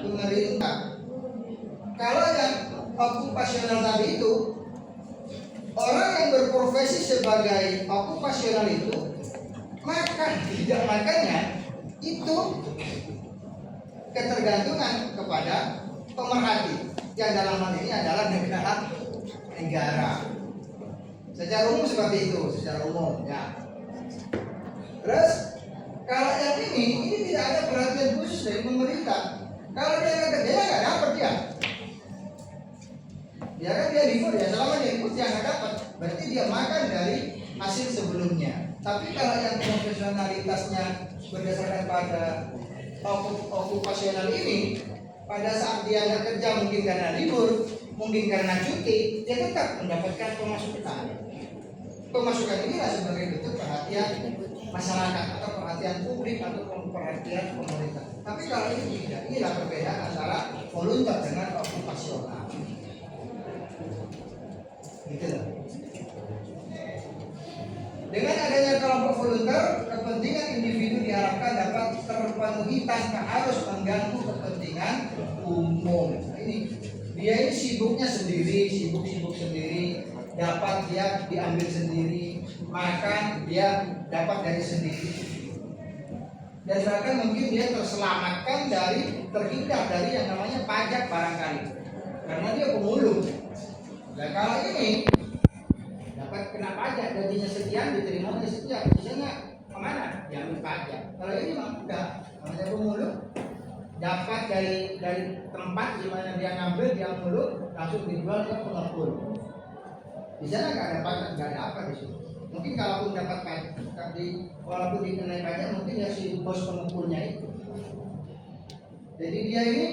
pemerintah. Kalau yang okupasional tadi itu, orang yang berprofesi sebagai okupasional itu, makan tidak makannya itu ketergantungan kepada pemerhati, yang dalam hal ini adalah negara. Secara umum seperti itu, secara umum ya. Terus kalau yang ini tidak ada perhatian khusus dari pemerintah. Kalau dia nggak kerja, nggak dapat dia. Ya kan dia libur ya, selama dia libur dia nggak dapat. Berarti dia makan dari hasil sebelumnya. Tapi kalau yang profesionalitasnya berdasarkan pada okupasional ini, pada saat dia nggak kerja mungkin karena libur, mungkin karena cuti, dia tetap mendapatkan pemasukan. Pemasukan inilah sebagai bentuk perhatian masyarakat atau perhatian publik atau perhatian pemerintah. Tapi kalau ini tidak, inilah perbedaan antara volunteer dengan okupasional. Gitu loh. Dengan adanya kelompok volunteer, kepentingan individu diharapkan dapat terpenuhi tanpa harus mengganggu kepentingan umum. Nah, ini dia ini sibuknya sendiri, sibuk sendiri, dapat dia diambil sendiri, makan dia dapat dari sendiri. Dan bahkan mungkin dia terselamatkan dari, terhindar dari yang namanya pajak barangkali, karena dia pemulung. Dan kalau ini dapat kena pajak, gajinya sekian, diterimanya sekian, sisanya kemana? Diambil pajak. Kalau ini mah enggak, namanya pemulung, dapat dari tempat di mana dia ngambil, dia mulung, langsung dijual ke pengepul. Di sana nggak ada pajak, nggak ada apa di situ. Mungkin kalaupun dapat pajak, walaupun dikenai pajak, mungkin ya si bos pengepulnya itu. Jadi dia ini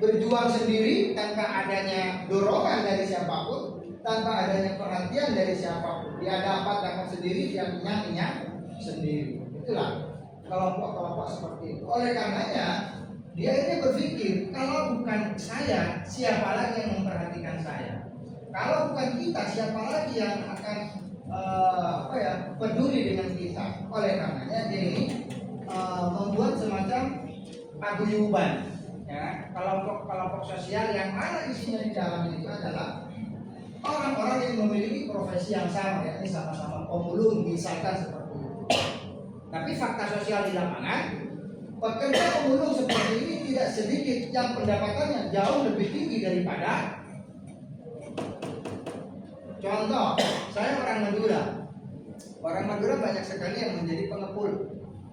berjuang sendiri tanpa adanya dorongan dari siapapun, tanpa adanya perhatian dari siapapun. Dia dapat sendiri, dia kenyang sendiri. Itulah kelompok-kelompok seperti itu. Oleh karenanya dia ini berpikir, kalau bukan saya, siapa lagi yang memperhatikan saya? Kalau bukan kita, siapa lagi yang akan peduli dengan kita? Oleh karenanya dia ini membuat semacam paguyuban, ya, kelompok sosial yang mana isinya di dalam itu adalah orang-orang yang memiliki profesi yang sama, ya, ini sama-sama pemulung misalkan seperti itu. Tapi fakta sosial di lapangan, pekerja pemulung seperti ini tidak sedikit yang pendapatannya jauh lebih tinggi daripada. Contoh, saya orang Madura. Orang Madura banyak sekali yang menjadi pengepul.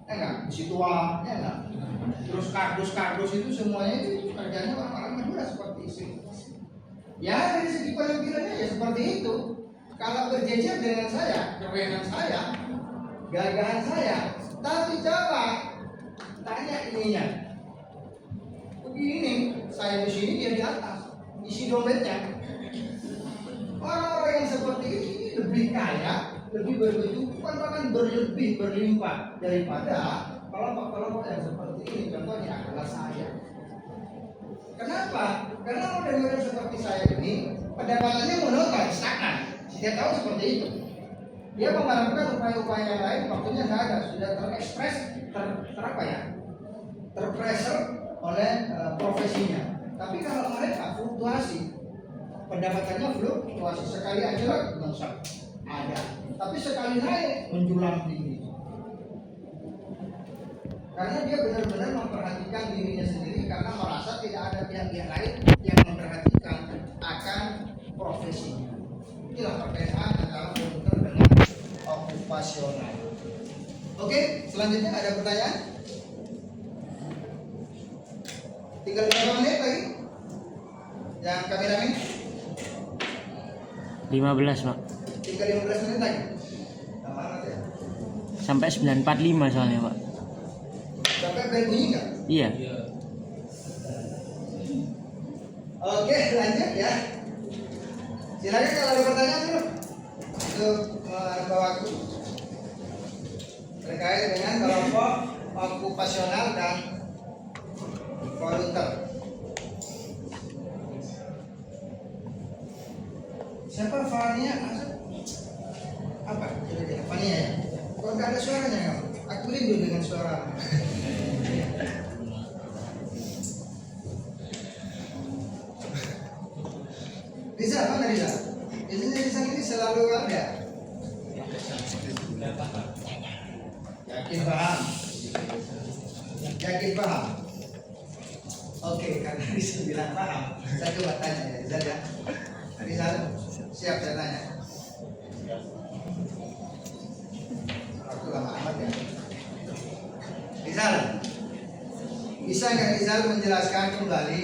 Ya enggak? Besi tua, ya enggak? Terus kardus-kardus itu semuanya itu kerjanya orang-orang Madura seperti itu. Ya dari segi penampilannya ya seperti itu. Kalau berjejer dengan saya, kewenangan saya, gagahan saya, tapi coba tanya ininya. Begini, saya di sini dia di atas, isi dompetnya. Orang-orang yang seperti ini lebih kaya, lebih berkecukupan, bahkan berlebih berlimpah daripada kelompok-kelompok yang seperti ini. Contohnya adalah saya. Kenapa? Karena model-model seperti saya ini pendapatannya monoton, stagnan. Setiap tahun seperti itu. Dia mengharapkan upaya-upaya yang lain, waktunya nggak ada, sudah terekspres, apa ya, terpressure oleh profesinya. Tapi kalau mereka fluktuasi, pendapatannya fluktuasi, sekali aja langsung ada, tapi sekali naik menjulang tinggi. Karena dia benar-benar memperhatikan dirinya sendiri karena merasa tidak ada pihak-pihak lain yang memperhatikan akan profesinya. Inilah perbedaan antara volunteer dengan okupasional. Oke, selanjutnya ada pertanyaan? Tinggal 5 menit lagi. Yang kameramen? 15 Pak. Tinggal 15 menit lagi. Lama ya? Sampai 9.45 soalnya Pak. Sampai bel bunyi nggak? Iya. Oke, lanjut ya. Silakan kalau ada pertanyaan dulu untuk menambah waktu terkait dengan kelompok okupasional dan volunteer. Siapa Fania? Apa? Kira-kira Fania ya? Kok nggak ada suaranya kamu? Aku rindu dengan suara. Rizal, mana Rizal? Biasanya Rizal ini selalu ada. Yakin paham? Yakin paham? Oke, karena Rizal bilang paham, saya coba tanya ya Rizal ya. Rizal, siap saya tanya. Waktu lama amat ya. Rizal, bisa nggak Rizal menjelaskan kembali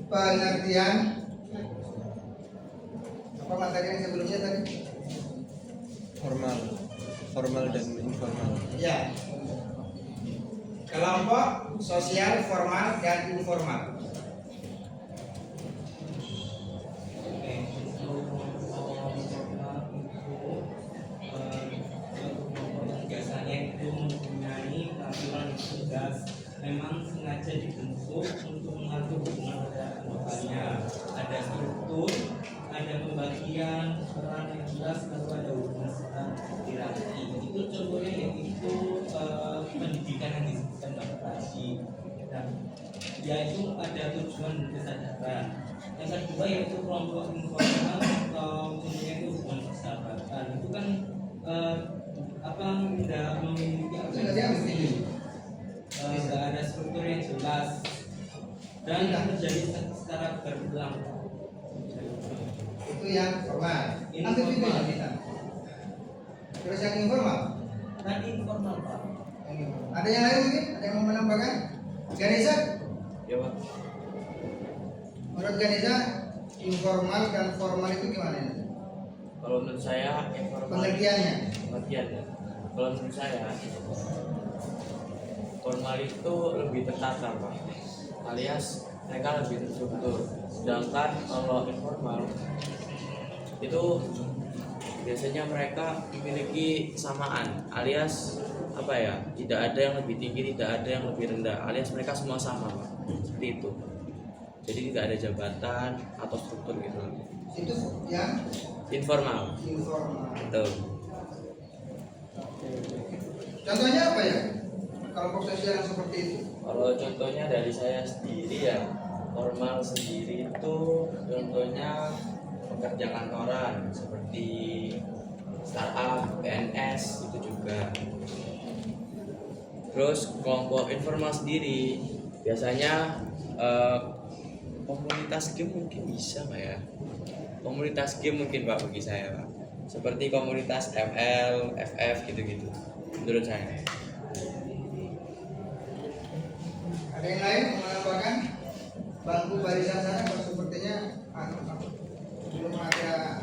pengertian apa materi yang sebelumnya tadi? Formal dan informal. Ya. Kelompok sosial formal dan informal. Biasanya itu mempunyai peraturan yang tegas, memang sengaja dibentuk untuk mengatur hubungan antara anggotanya. Ada struktur, ada pembagian peran yang jelas, lalu ada hubungan hierarki. Itu contohnya yaitu pendidikan yang disebutkan Bapak tadi. Dan yaitu ada tujuan dan kesadaran. Yang kedua yaitu kelompok informal atau contohnya itu hubungan persahabatan. Itu kan tidak memiliki tidak ada struktur yang jelas dan yang terjadi secara berulang. Itu yang formal. Nanti itu yang kita. Terus yang informal. Dan informal Pak. Ada yang lain mungkin? Ada yang mau menambahkan? Ganesha? Ya Pak. Menurut Ganesha, informal dan formal itu gimana? Kalau menurut saya informal Pengertiannya? pengertiannya. Kalau menurut saya formal itu lebih tertata Pak, alias mereka lebih terstruktur. Sedangkan kalau informal itu biasanya mereka memiliki kesamaan, alias apa ya, tidak ada yang lebih tinggi, tidak ada yang lebih rendah, alias mereka semua sama Pak. Seperti itu. Jadi tidak ada jabatan atau struktur gitu. Itu yang Informal. informal. Betul. Contohnya apa ya? Kelompok sosial yang seperti itu. Kalau contohnya dari saya sendiri ya, formal sendiri itu contohnya pekerja kantoran seperti startup, PNS itu juga. Terus kelompok informal sendiri biasanya komunitas game mungkin bisa nggak ya? Komunitas game mungkin Pak bagi saya Pak. Seperti komunitas ML, FF gitu-gitu. Menurut saya. Ada yang lain yang menambahkan? Bangku barisan sana kok sepertinya belum ada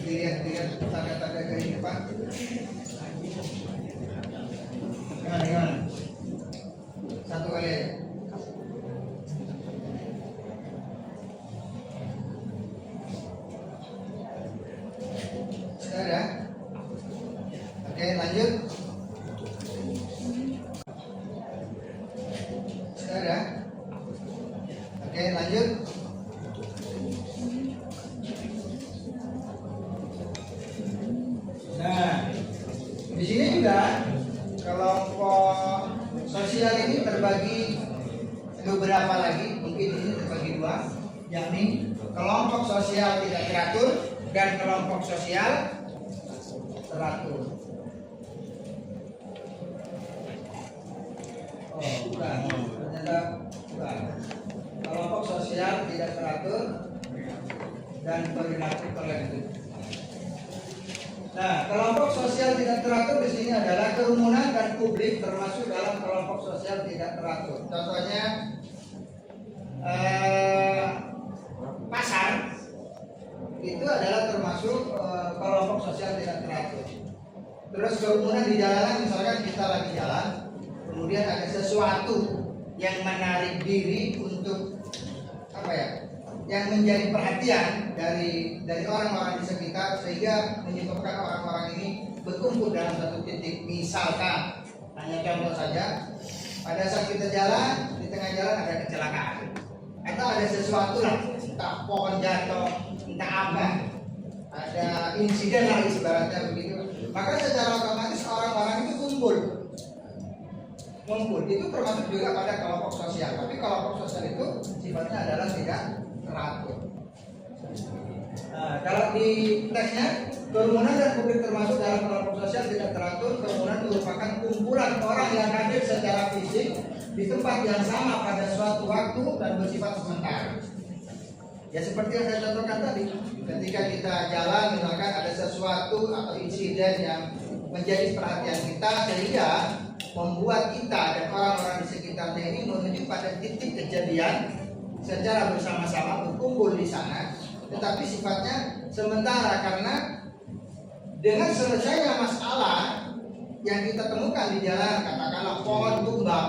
dilihat tanda-tanda kehidupan. Gimana? Satu kali aja. Sudah ada? Oke, lanjut. Sudah ada? Oke, lanjut. Di sini juga kelompok sosial ini terbagi beberapa lagi, mungkin ini terbagi dua, yakni kelompok sosial tidak teratur dan kelompok sosial teratur. Oh, bukan. Ternyata bukan. Kelompok sosial tidak teratur dan perilaku kolektif. Nah, kelompok sosial tidak teratur di sini adalah kerumunan dan publik termasuk dalam kelompok sosial tidak teratur. Contohnya pasar itu adalah termasuk kelompok sosial tidak teratur. Terus kerumunan di jalanan, misalkan kita lagi jalan, kemudian ada sesuatu yang menarik diri untuk apa ya? Yang menjadi perhatian dari orang-orang di sekitar sehingga menyebabkan orang-orang ini berkumpul dalam satu titik. Misalkan, hanya contoh saja, pada saat kita jalan, di tengah jalan ada kecelakaan atau ada sesuatu lah, entah pohon jatuh, entah apa, ada insiden lah ibaratnya begitu. Maka secara otomatis orang-orang itu kumpul. Itu termasuk juga pada kelompok sosial. Tapi kelompok sosial itu sifatnya adalah tidak teratur. Nah, kalau di teksnya, kerumunan dan publik termasuk dalam kelompok sosial tidak teratur. Kerumunan merupakan kumpulan orang yang hadir secara fisik di tempat yang sama pada suatu waktu dan bersifat sementara. Ya seperti yang saya contohkan tadi, ketika kita jalan misalkan ada sesuatu atau insiden yang menjadi perhatian kita sehingga membuat kita dan orang-orang di sekitarnya ini menuju pada titik kejadian secara bersama-sama berkumpul di sana, tetapi sifatnya sementara karena dengan selesainya masalah yang kita temukan di jalan, katakanlah pohon tumbang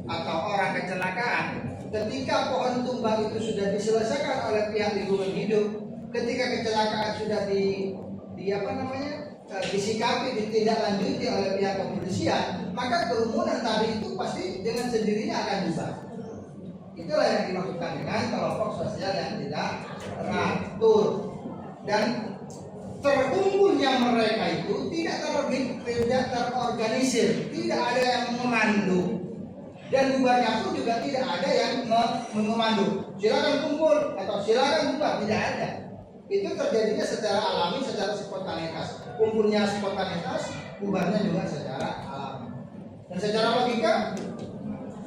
atau orang kecelakaan, ketika pohon tumbang itu sudah diselesaikan oleh pihak lingkungan hidup, ketika kecelakaan sudah disikapi, ditindaklanjuti oleh pihak kepolisian, maka kerumunan tadi itu pasti dengan sendirinya akan bubar. Itulah yang dimaksudkan dengan kelompok sosial yang tidak teratur. Dan terkumpulnya mereka itu tidak terorganisir, tidak ada yang memandu, dan bubarnya pun juga tidak ada yang memandu. Silakan kumpul atau silakan bubar, tidak ada. Itu terjadinya secara alami, secara spontanitas. Kumpulnya spontanitas, bubarnya juga secara alami. Dan secara logika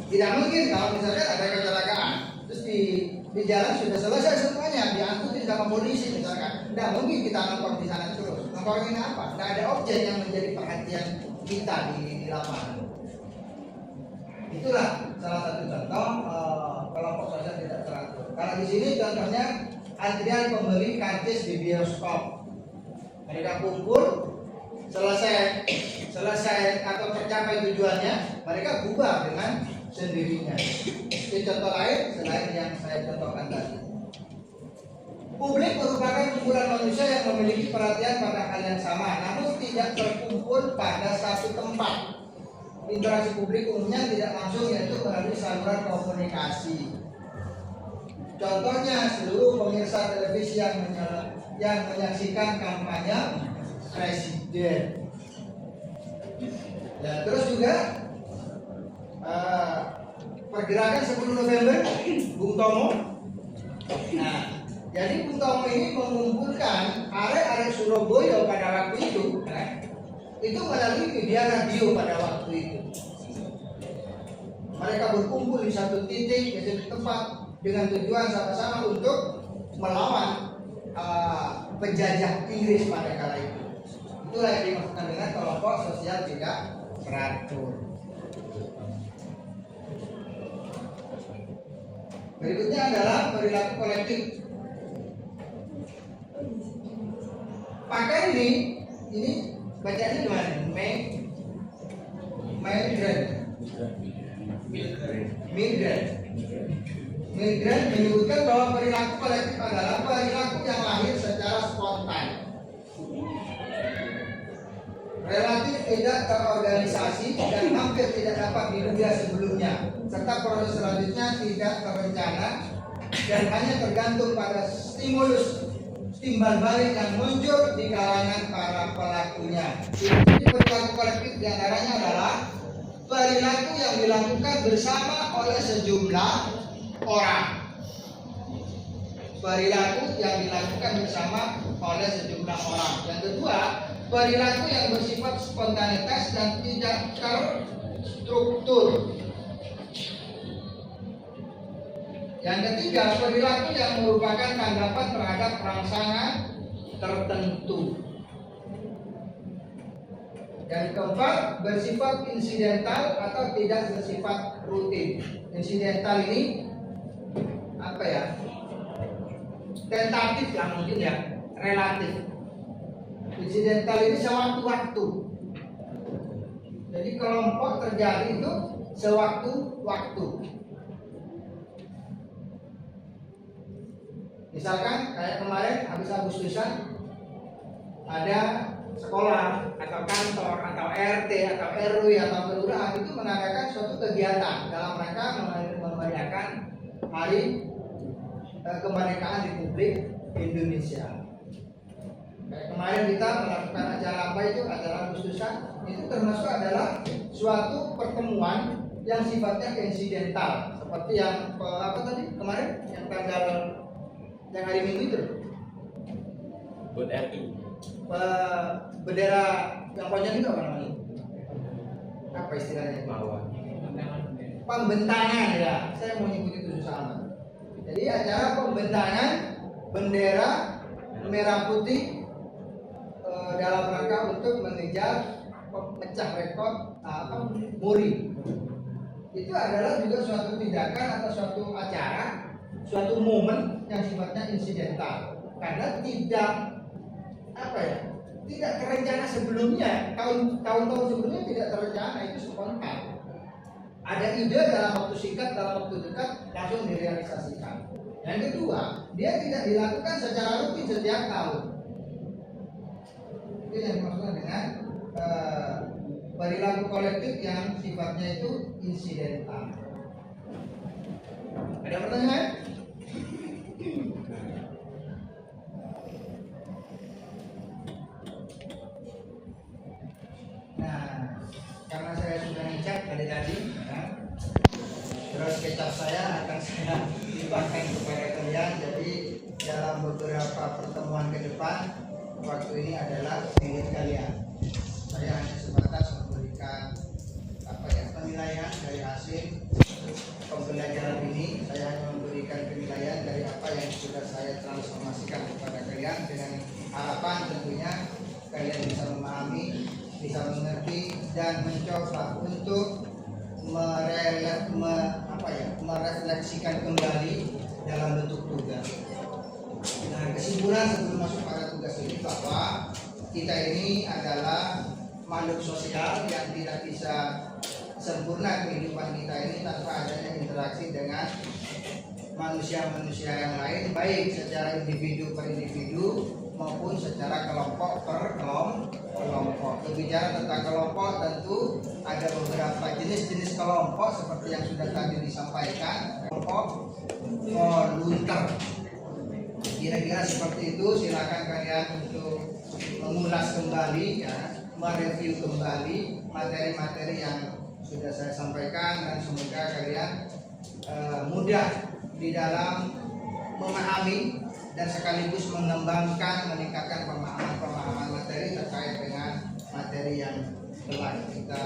tidak mungkin kalau misalnya ada kecelakaan terus di jalan sudah selesai semuanya, diangkutin sama polisi misalkan, tidak mungkin kita nongkrong di sana terus. Nongkrong ini apa? Tidak ada objek yang menjadi perhatian kita di lapangan. Itulah salah satu contoh kelompok sosial tidak teratur. Kalau di sini contohnya antrian pembeli karcis di bioskop. Mereka kumpul, selesai atau tercapai tujuannya, mereka bubar dengan sendirinya. Itu contoh lain selain yang saya contohkan tadi. Publik merupakan kumpulan manusia yang memiliki perhatian pada hal yang sama, namun tidak terkumpul pada satu tempat. Interaksi publik umumnya tidak langsung, yaitu melalui saluran komunikasi. Contohnya seluruh pemirsa televisi yang menyaksikan kampanye presiden. Ya, terus juga pergerakan 10 November Bung Tomo. Nah, jadi Bung Tomo ini mengumpulkan arek-arek Surabaya pada waktu itu melalui media radio pada waktu itu. Mereka berkumpul di satu titik, di satu tempat dengan tujuan sama-sama untuk melawan penjajah Inggris pada kala itu. Itulah yang dimaksudkan dengan kelompok sosial tidak teratur. Berikutnya adalah perilaku kolektif. Pakai ini bacanya gimana? Migran menyebutkan bahwa perilaku kolektif adalah perilaku yang lahir secara spontan, relatif tidak terorganisasi dan hampir tidak dapat diduga sebelumnya, serta proses selanjutnya tidak terencana dan hanya tergantung pada stimulus timbal balik yang muncul di kalangan para pelakunya. Jadi perilaku kolektif diantaranya adalah perilaku yang dilakukan bersama oleh sejumlah orang. Perilaku yang dilakukan bersama oleh sejumlah orang. Yang kedua, perilaku yang bersifat spontanitas dan tidak terstruktur. Yang ketiga, perilaku yang merupakan tanggapan terhadap rangsangan tertentu. Yang keempat, bersifat insidental atau tidak bersifat rutin. Insidental ini apa ya? Tentatif lah mungkin ya, relatif. Insidental ini sewaktu-waktu. Jadi kelompok terjadi itu sewaktu-waktu. Misalkan kayak kemarin habis Agustusan ada sekolah atau kantor atau RT atau RW atau kelurahan itu mengadakan suatu kegiatan dalam rangka memeriahkan hari kemerdekaan Republik Indonesia. Kayak kemarin kita melakukan acara apa itu, acara Agustusan, itu termasuk adalah suatu pertemuan yang sifatnya insidental, seperti yang apa tadi kemarin yang tanggal yang hari Minggu itu. Buat RI. Bendera yang panjang itu apa namanya? Apa istilahnya? Pembentangan ya. Saya mau nyebut itu susah amat. Jadi acara pembentangan bendera merah putih dalam rangka untuk mengejar pemecah rekor muri. Itu adalah juga suatu tindakan atau suatu acara, suatu momen yang sifatnya insidental karena tidak apa ya, tidak terencana sebelumnya. Tahun-tahun sebelumnya tidak terencana, itu spontan. Ada ide dalam waktu singkat, dalam waktu dekat langsung direalisasikan. Yang kedua, dia tidak dilakukan secara rutin setiap tahun. Itu yang dimaksudkan dengan perilaku kolektif yang sifatnya itu insidental. Ada pertanyaan? Nah, karena saya sudah ngecek tadi, ya, terus kecap saya akan saya limpahkan kepada kalian. Jadi dalam beberapa pertemuan ke depan, waktu ini adalah milik kalian. Saya hanya sebatas memberikan apa ya, penilaian dari hasil pembelajaran ini. Saya hanya memberikan penilaian dari apa yang sudah saya transformasikan kepada kalian dengan harapan tentunya kalian bisa memahami, bisa mengerti dan mencoba untuk merefleksikan kembali dalam bentuk tugas. Nah, kesimpulan sebelum masuk pada tugas ini bahwa kita ini adalah makhluk sosial yang tidak bisa sempurna kehidupan kita ini tanpa adanya interaksi dengan manusia-manusia yang lain, baik secara individu per individu maupun secara kelompok per kelompok. Berbicara tentang kelompok, tentu ada beberapa jenis-jenis kelompok seperti yang sudah tadi disampaikan. Kelompok volunteer, kira-kira seperti itu. Silakan kalian untuk mengulas kembali, ya, mereview kembali materi-materi yang sudah saya sampaikan, dan semoga kalian mudah di dalam memahami dan sekaligus mengembangkan, meningkatkan pemahaman materi terkait dengan materi yang telah kita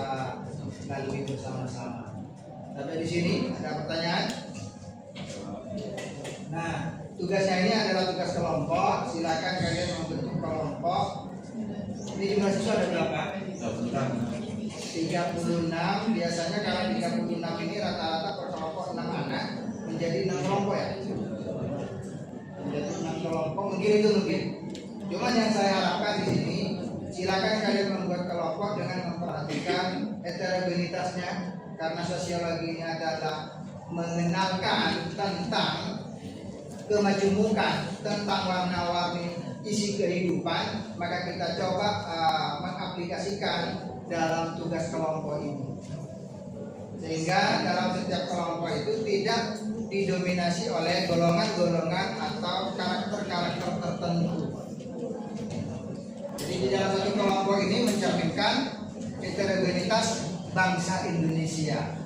lalui bersama-sama. Sampai di sini ada pertanyaan? Nah, tugasnya ini adalah tugas kelompok. Silakan kalian membentuk kelompok. Ini jumlah siswa ada berapa? 36. Biasanya kalau 36 ini rata-rata per kelompok 6 anak, menjadi 6 kelompok ya. Menjadi 6 kelompok, mungkin itu mungkin. Cuman yang saya harapkan di sini, silakan kalian membuat kelompok dengan memperhatikan heterogenitasnya, karena sosiologi ini adalah mengenalkan tentang kemajumukan, tentang warna-warni isi kehidupan. Maka kita coba mengaplikasikan dalam tugas kelompok ini, sehingga dalam setiap kelompok itu tidak didominasi oleh golongan-golongan atau karakter-karakter tertentu. dalam satu kelompok ini mencerminkan heterogenitas bangsa Indonesia.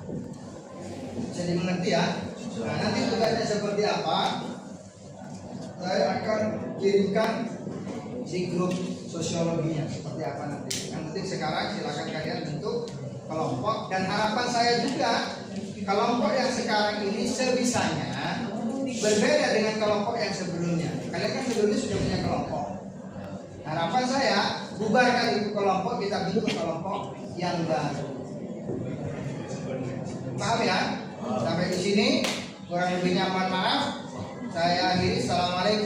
Bisa dimengerti ya? Nah, nanti tugasnya seperti apa? Saya akan kirimkan di grup sosiologinya seperti apa nanti. Yang penting sekarang silakan kalian bentuk kelompok, dan harapan saya juga kelompok yang sekarang ini sebisanya berbeda dengan kelompok yang sebelumnya. Kalian kan sebelumnya sudah punya kelompok. Harapan saya bubarkan itu kelompok, kita bentuk kelompok yang baru. Paham ya? Sampai di sini kurang lebihnya mohon maaf. Saya akhiri. Assalamualaikum.